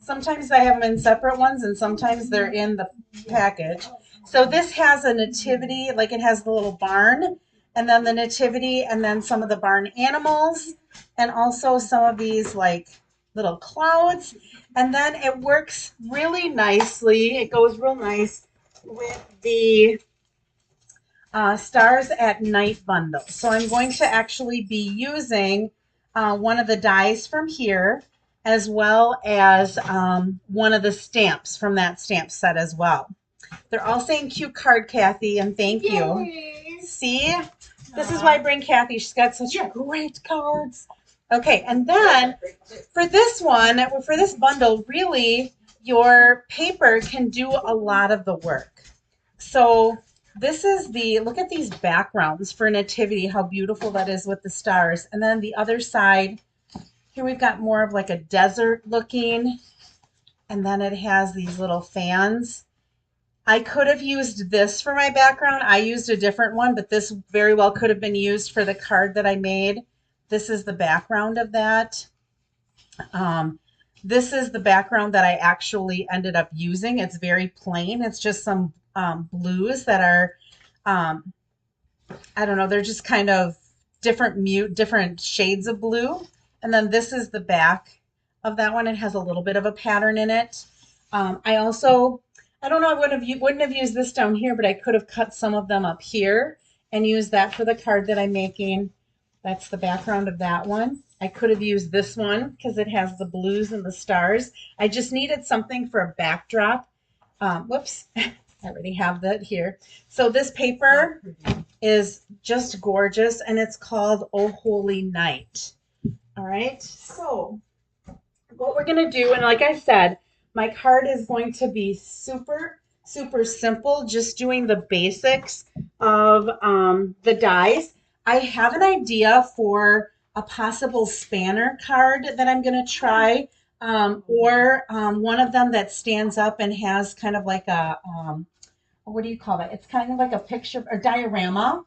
Sometimes I have them in separate ones, and sometimes they're in the package. So this has a nativity, like it has the little barn, and then the nativity, and then some of the barn animals, and also some of these like little clouds. And then it works really nicely. It goes real nice with the Stars at Night bundle. So I'm going to actually be using one of the dies from here, as well as one of the stamps from that stamp set as well. They're all saying cute card, Cathy, and thank you. See? This is why I bring Cathy. She's got such great cards. Okay, and then for this one, for this bundle, really, your paper can do a lot of the work. So this is look at these backgrounds for nativity, how beautiful that is with the stars. And then the other side, here we've got more of like a desert looking, and then it has these little fans. I could have used this for my background. I used a different one, but this very well could have been used for the card that I made. This is the background of that. This is the background that I actually ended up using. It's very plain. It's just some blues that are, I don't know, they're just kind of different shades of blue. And then this is the back of that one. It has a little bit of a pattern in it. I don't know, I wouldn't have used this down here, but I could have cut some of them up here and used that for the card that I'm making. That's the background of that one. I could have used this one because it has the blues and the stars. I just needed something for a backdrop. Whoops, I already have that here. So this paper is just gorgeous, and it's called Oh Holy Night. All right, so what we're going to do, and like I said, my card is going to be super, super simple, just doing the basics of the dies. I have an idea for a possible spanner card that I'm going to try, or one of them that stands up and has kind of like a, what do you call that? It's kind of like a picture, a diorama.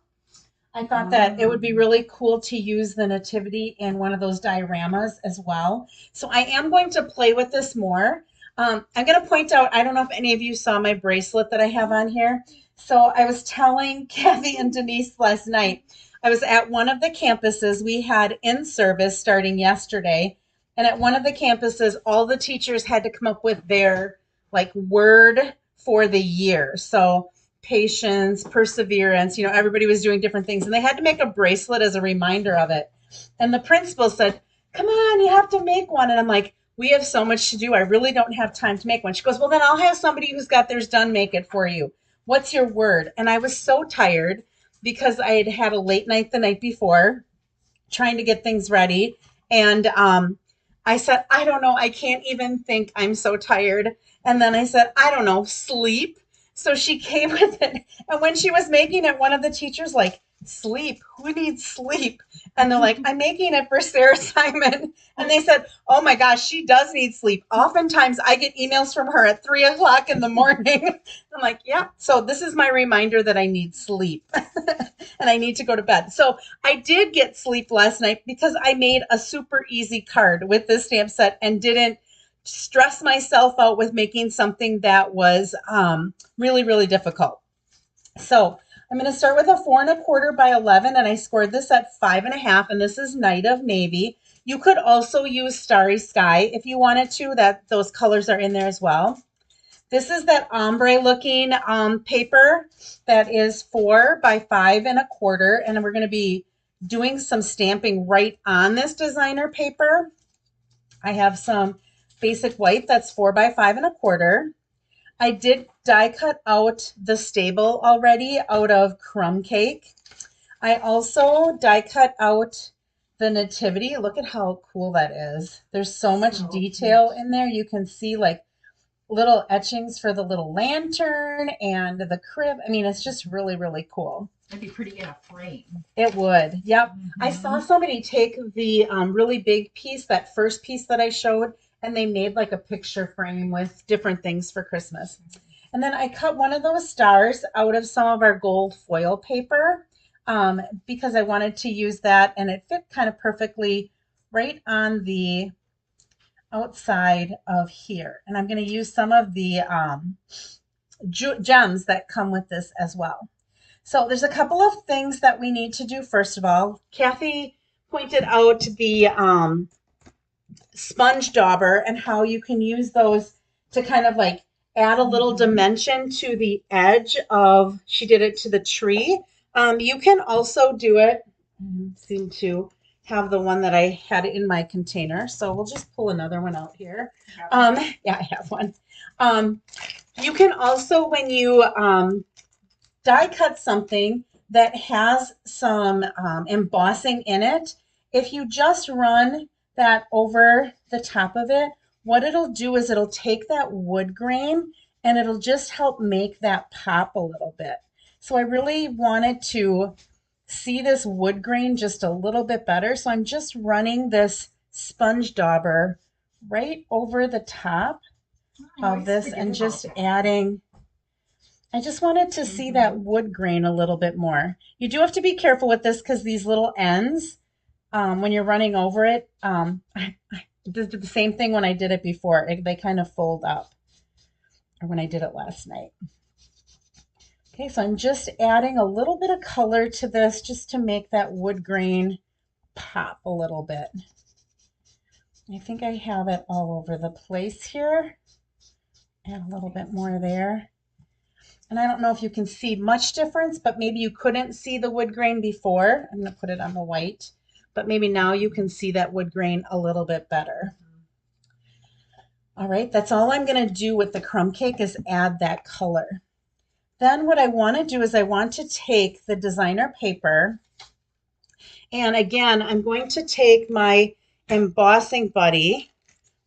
I thought that it would be really cool to use the nativity in one of those dioramas as well. So I am going to play with this more. I'm going to point out, I don't know if any of you saw my bracelet that I have on here. So I was telling Cathy and Denise last night, I was at one of the campuses. We had in-service starting yesterday. And at one of the campuses, all the teachers had to come up with their like word for the year. So patience, perseverance. You know, everybody was doing different things, and they had to make a bracelet as a reminder of it. And the principal said, come on, you have to make one. And I'm like, we have so much to do. I really don't have time to make one. She goes, well, then I'll have somebody who's got theirs done make it for you. What's your word? And I was so tired because I had had a late night the night before trying to get things ready. And I said, I don't know. I can't even think. I'm so tired. And then I said, I don't know, sleep. So she came with it. And when she was making it, one of the teachers like, sleep? Who needs sleep? And they're like, I'm making it for Sarah Simon. And they said, oh my gosh, she does need sleep. Oftentimes I get emails from her at 3:00 in the morning. I'm like, yeah. So this is my reminder that I need sleep and I need to go to bed. So I did get sleep last night because I made a super easy card with this stamp set and didn't stress myself out with making something that was really, really difficult. So I'm going to start with a 4 1/4 by 11, and I scored this at 5.5, and this is Night of Navy. You could also use Starry Sky if you wanted to. Those colors are in there as well. This is that ombre looking paper that is 4 by 5 1/4, and we're going to be doing some stamping right on this designer paper. I have some basic white that's 4 by 5 1/4. I did die cut out the stable already out of crumb cake. I also die cut out the nativity. Look at how cool that is. There's so much detail in there. You can see like little etchings for the little lantern and the crib. I mean, it's just really, really cool. It'd be pretty in a frame. It would. Yep. I saw somebody take the really big piece, that first piece that I showed, and they made like a picture frame with different things for Christmas. And then I cut one of those stars out of some of our gold foil paper because I wanted to use that, and it fit kind of perfectly right on the outside of here. And I'm going to use some of the gems that come with this as well. So there's a couple of things that we need to do. First of all, Cathy pointed out the sponge dauber and how you can use those to kind of like add a little dimension to the edge of, she did it to the tree. You can also do it, I seem to have the one that I had in my container, so we'll just pull another one out here. Yeah, I have one. You can also, when you die cut something that has some embossing in it, if you just run that over the top of it, what it'll do is it'll take that wood grain and it'll just help make that pop a little bit. So I really wanted to see this wood grain just a little bit better. So I'm just running this sponge dauber right over the top of this and just adding. I just wanted to see that wood grain a little bit more. You do have to be careful with this because these little ends, when you're running over it, I did the same thing when I did it before. They kind of fold up, or when I did it last night. Okay, so I'm just adding a little bit of color to this just to make that wood grain pop a little bit. I think I have it all over the place here. Add a little bit more there. And I don't know if you can see much difference, but maybe you couldn't see the wood grain before. I'm going to put it on the white, but maybe now you can see that wood grain a little bit better. All right, that's all I'm going to do with the crumb cake is add that color. Then what I want to do is I want to take the designer paper, and again, I'm going to take my embossing buddy,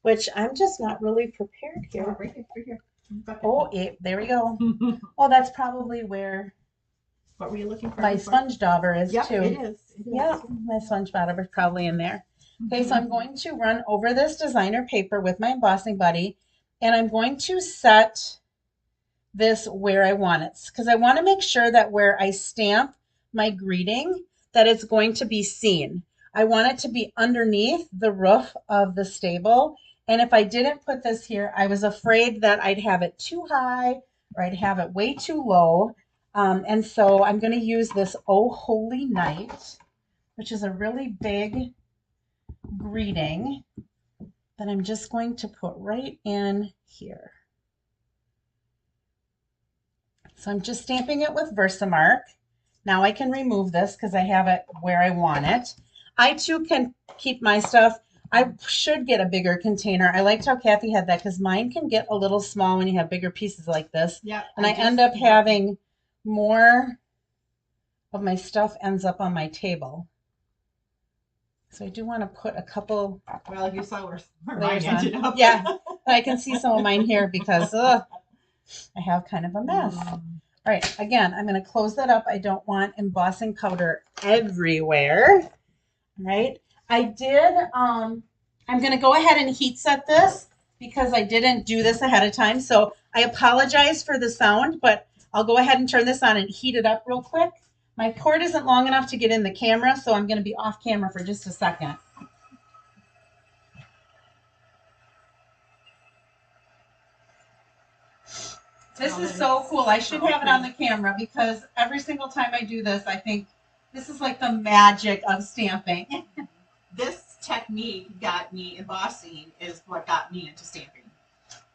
which I'm just not really prepared here. Right here. Oh, there we go. Oh, that's probably where what were you looking for? My sponge dauber is yep, too. It is. Yeah, my sponge dauber is probably in there. Okay, so I'm going to run over this designer paper with my embossing buddy, and I'm going to set this where I want it, because I want to make sure that where I stamp my greeting, that it's going to be seen. I want it to be underneath the roof of the stable. And if I didn't put this here, I was afraid that I'd have it too high or I'd have it way too low. And so I'm going to use this Oh Holy Night, which is a really big greeting that I'm just going to put right in here. So I'm just stamping it with Versamark. Now I can remove this because I have it where I want it. I too can keep my stuff. I should get a bigger container. I liked how Cathy had that because mine can get a little small when you have bigger pieces like this. Yeah. And I end up having more of my stuff ends up on my table. So I do want to put a couple. Well, you saw where Layers mine ended on. up. Yeah, I can see some of mine here because I have kind of a mess. All right, again, I'm going to close that up. I don't want embossing powder everywhere. All right, I did, I'm going to go ahead and heat set this because I didn't do this ahead of time. So I apologize for the sound, but I'll go ahead and turn this on and heat it up real quick. My cord isn't long enough to get in the camera, so I'm going to be off camera for just a second. This is so cool. I should have it on the camera because every single time I do this, I think this is like the magic of stamping. This technique got me embossing is what got me into stamping.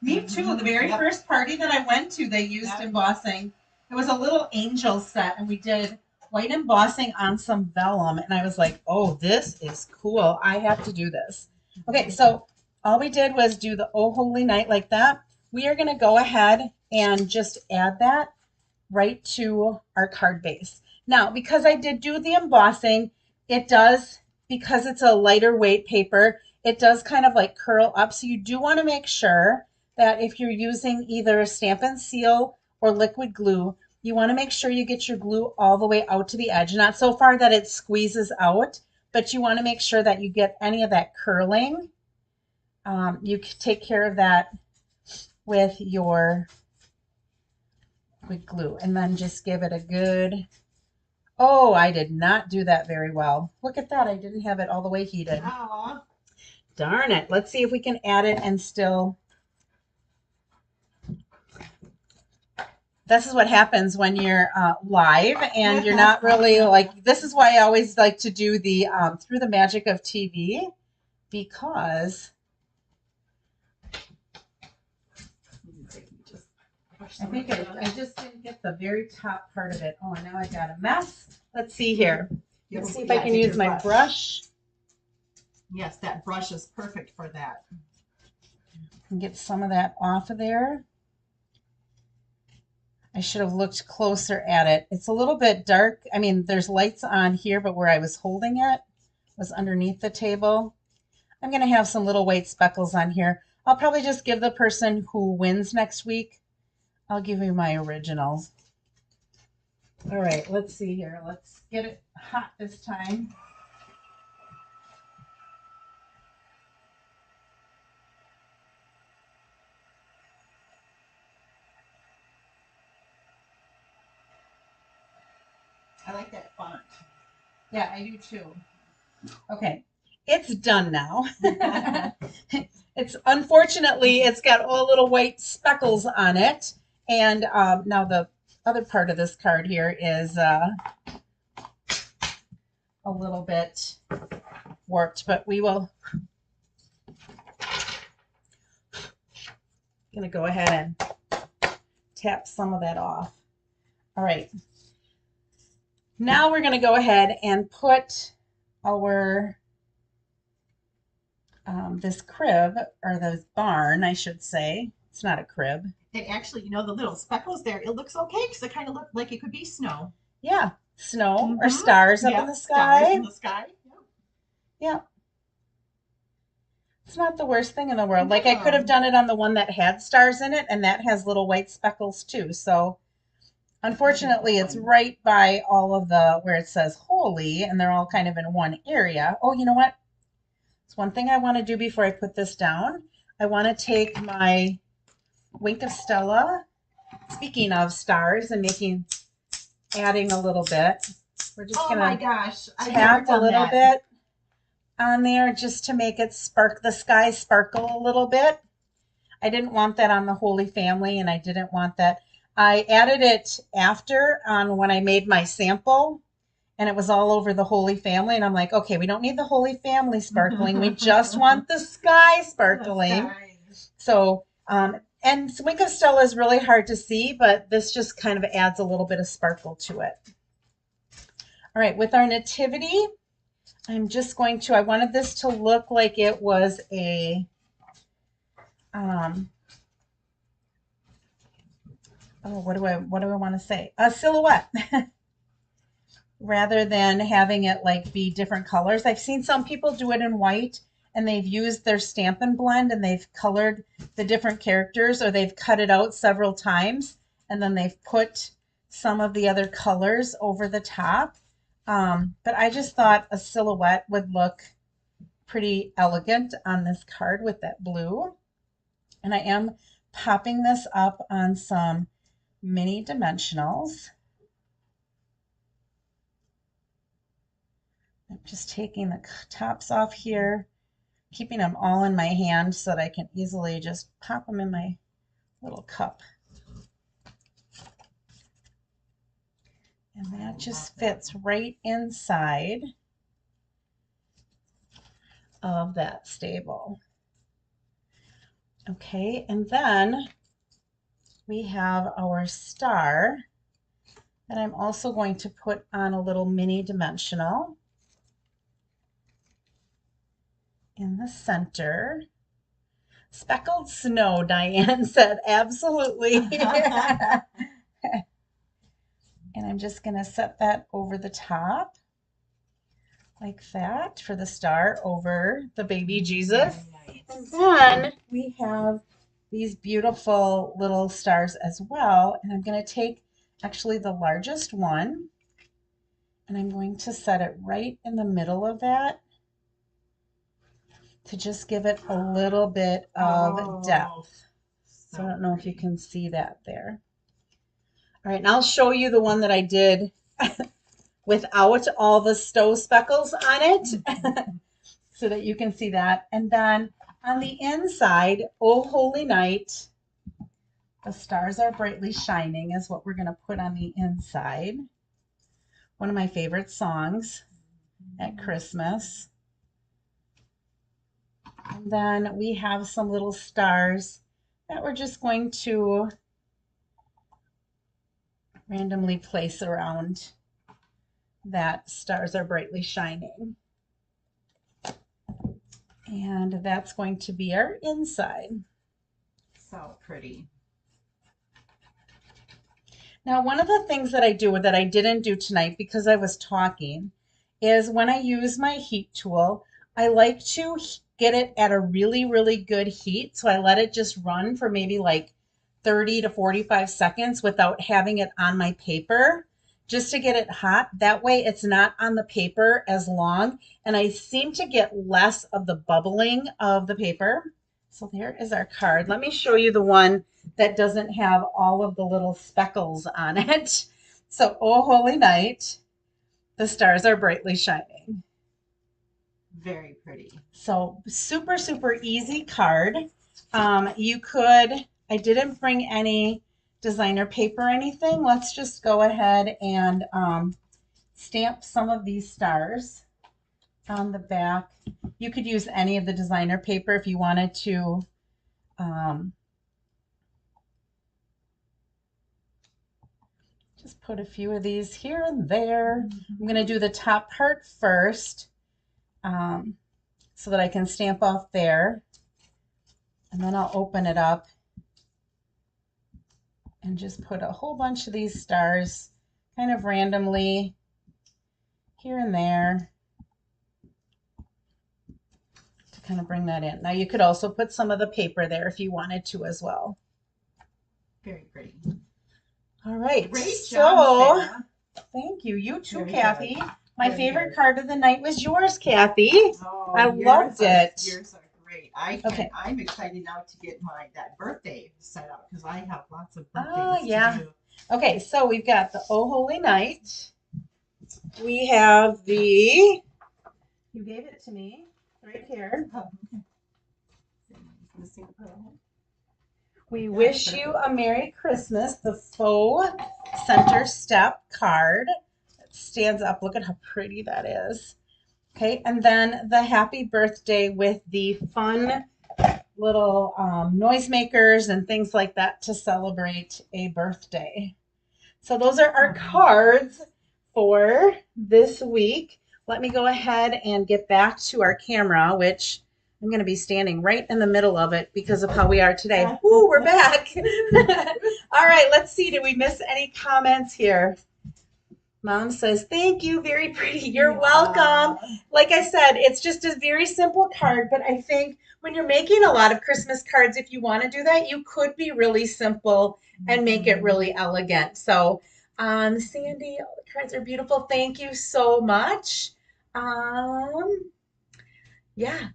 Me too. The very first party that I went to, they used embossing. It was a little angel set, and we did white embossing on some vellum. And I was like, oh, this is cool. I have to do this. Okay, so all we did was do the Oh Holy Night like that. We are going to go ahead and just add that right to our card base. Now, because I did do the embossing, it does, because it's a lighter weight paper, it does kind of like curl up. So you do want to make sure that if you're using either Stamp and Seal or liquid glue, you want to make sure you get your glue all the way out to the edge. Not so far that it squeezes out, but you want to make sure that you get any of that curling. You can take care of that with your glue, and then just give it a good, oh, I did not do that very well. Look at that. I didn't have it all the way heated. Aww. Darn it. Let's see if we can add it and still. This is what happens when you're live and you're not really like, this is why I always like to do the through the magic of TV, because I think I just didn't get the very top part of it. Oh, now I got a mess. Let's see here. Let's see if I can use my brush. Yes, that brush is perfect for that. And get some of that off of there. I should have looked closer at it. It's a little bit dark. I mean, there's lights on here, but where I was holding it was underneath the table. I'm going to have some little white speckles on here. I'll probably just give the person who wins next week, I'll give you my originals. All right, let's see here. Let's get it hot this time. I like that font. Yeah, I do too. Okay, it's done now. It's unfortunately, it's got all little white speckles on it. And now the other part of this card here is a little bit warped, but we will. I'm going to go ahead and tap some of that off. All right. Now we're going to go ahead and put our this crib, or this barn, I should say. It's not a crib. And actually, you know, the little speckles there, it looks okay because it kind of looked like it could be snow. Yeah, snow or stars up in the sky. Stars in the sky. Yeah. It's not the worst thing in the world. Like, I could have done it on the one that had stars in it, and that has little white speckles too. So unfortunately, it's right by all of the where it says holy, and they're all kind of in one area. Oh, you know what? It's one thing I want to do before I put this down. I want to take my Wink of Stella. Speaking of stars and adding a little bit. We're just oh gonna my gosh, tap a little bit on there just to make it the sky sparkle a little bit. I didn't want that on the Holy Family, and I didn't want that. I added it after on when I made my sample, and it was all over the Holy Family. And I'm like, okay, we don't need the Holy Family sparkling. We just want the sky sparkling. So, and And Wink of Stella is really hard to see, but this just kind of adds a little bit of sparkle to it. All right, with our nativity, I'm just going to, I wanted this to look like it was a, what do I want to say? A silhouette. Rather than having it like be different colors. I've seen some people do it in white and they've used their Stampin' Blend and they've colored the different characters, or they've cut it out several times and then they've put some of the other colors over the top. But I just thought a silhouette would look pretty elegant on this card with that blue. And I am popping this up on some mini dimensionals. I'm just taking the tops off here, keeping them all in my hand so that I can easily just pop them in my little cup. And that just fits right inside of that stable. Okay, and then we have our star that I'm also going to put on a little mini dimensional in the center. Speckled snow, Diane said, absolutely. And I'm just going to set that over the top like that for the star over the baby Jesus. And then we have these beautiful little stars as well. And I'm going to take actually the largest one and I'm going to set it right in the middle of that to just give it a little bit of depth. So I don't know if you can see that there. All right, and I'll show you the one that I did without all the snow speckles on it so that you can see that. And then on the inside, Oh Holy Night, the stars are brightly shining is what we're going to put on the inside. One of my favorite songs at Christmas. And then we have some little stars that we're just going to randomly place around that stars are brightly shining. And that's going to be our inside. So pretty. Now, one of the things that I do that I didn't do tonight because I was talking is when I use my heat tool, I like to get it at a really, really good heat. So I let it just run for maybe like 30 to 45 seconds without having it on my paper, just to get it hot. That way it's not on the paper as long, and I seem to get less of the bubbling of the paper. So there is our card. Let me show you the one that doesn't have all of the little speckles on it. So, Oh Holy Night, the stars are brightly shining. Very pretty. So super, super easy card. You could, I didn't bring any designer paper or anything. Let's just go ahead and stamp some of these stars on the back. You could use any of the designer paper if you wanted to just put a few of these here and there. I'm going to do the top part first so that I can stamp off there. And then I'll open it up and just put a whole bunch of these stars kind of randomly here and there to kind of bring that in. Now you could also put some of the paper there if you wanted to as well. Very pretty. All right. Great job, Sarah. Thank you. You too, Very Kathy. good. My Very favorite good. card of the night was yours, Kathy. Oh, I loved it. Yours are great. I'm excited now to get that birthday set up because I have lots of birthdays to do. Okay, so we've got the Oh Holy Night. We have the, you gave it to me right here. Oh, okay. We wish you a Merry Christmas, the faux center step card. It stands up. Look at how pretty that is. Okay, and then the happy birthday with the fun little noisemakers and things like that to celebrate a birthday. So those are our cards for this week. Let me go ahead and get back to our camera, which I'm going to be standing right in the middle of it because of how we are today. Woo, we're back. All right, let's see. Did we miss any comments here? Mom says, thank you, very pretty. You're welcome. Like I said, it's just a very simple card, but I think when you're making a lot of Christmas cards, if you want to do that, you could be really simple and make it really elegant. So, Sandy, all the cards are beautiful. Thank you so much. Yeah.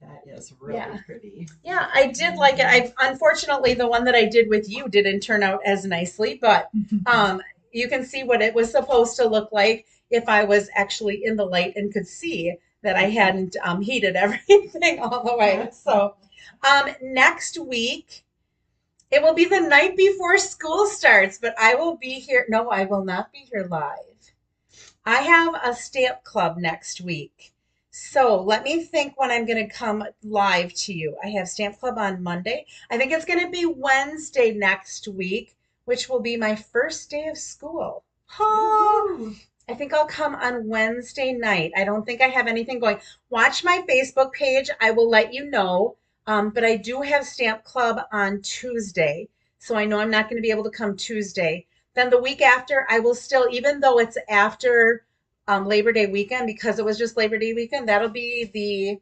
That is really pretty. Yeah, I did like it. Unfortunately, the one that I did with you didn't turn out as nicely, but you can see what it was supposed to look like if I was actually in the light and could see that I hadn't heated everything all the way. So next week, it will be the night before school starts, but I will be here. No, I will not be here live. I have a stamp club next week. So let me think when I'm going to come live to you. I have Stamp Club on Monday. I think it's going to be Wednesday next week, which will be my first day of school. Oh, I think I'll come on Wednesday night. I don't think I have anything going. Watch my Facebook page. I will let you know. But I do have Stamp Club on Tuesday. So I know I'm not going to be able to come Tuesday. Then the week after, I will still, even though it's after Labor Day weekend, because it was just Labor Day weekend, that'll be the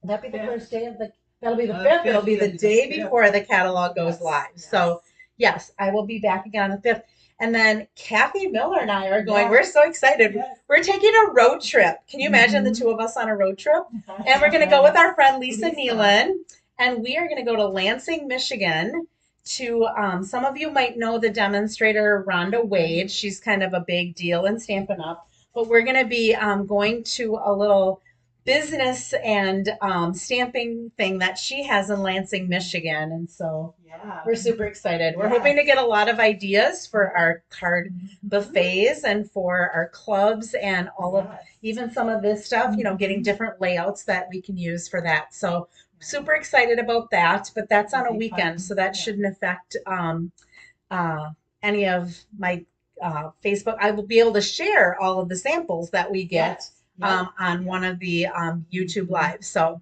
first day of that'll be the 5th. It'll be the day before the catalog goes live. So yes, I will be back again on the 5th. And then Cathy Miller and I are going. We're so excited. We're taking a road trip. Can you imagine the two of us on a road trip? And we're going to go with our friend Lisa Nealon. And we are going to go to Lansing, Michigan to, some of you might know the demonstrator Rhonda Wade. She's kind of a big deal in Stampin' Up! But we're going to be going to a little business and stamping thing that she has in Lansing, Michigan. And so we're super excited. We're hoping to get a lot of ideas for our card buffets and for our clubs and all of even some of this stuff, getting different layouts that we can use for that. So super excited about that, but that's on a weekend, so that shouldn't affect any of my Facebook. I will be able to share all of the samples that we get on one of the YouTube lives. So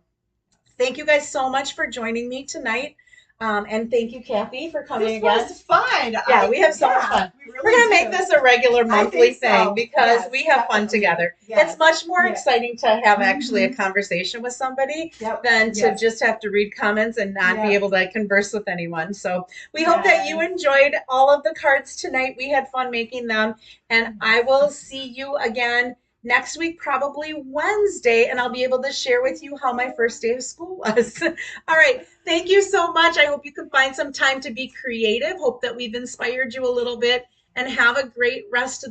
thank you guys so much for joining me tonight. And thank you, Cathy, for coming again. This was fun. Yeah, we have so much fun. We're going to make this a regular monthly thing because we have fun together. It's much more exciting to have actually a conversation with somebody than to just have to read comments and not be able to converse with anyone. So we hope that you enjoyed all of the cards tonight. We had fun making them. And I will see you again next week, probably Wednesday, and I'll be able to share with you how my first day of school was. All right. Thank you so much. I hope you can find some time to be creative. Hope that we've inspired you a little bit, and have a great rest of the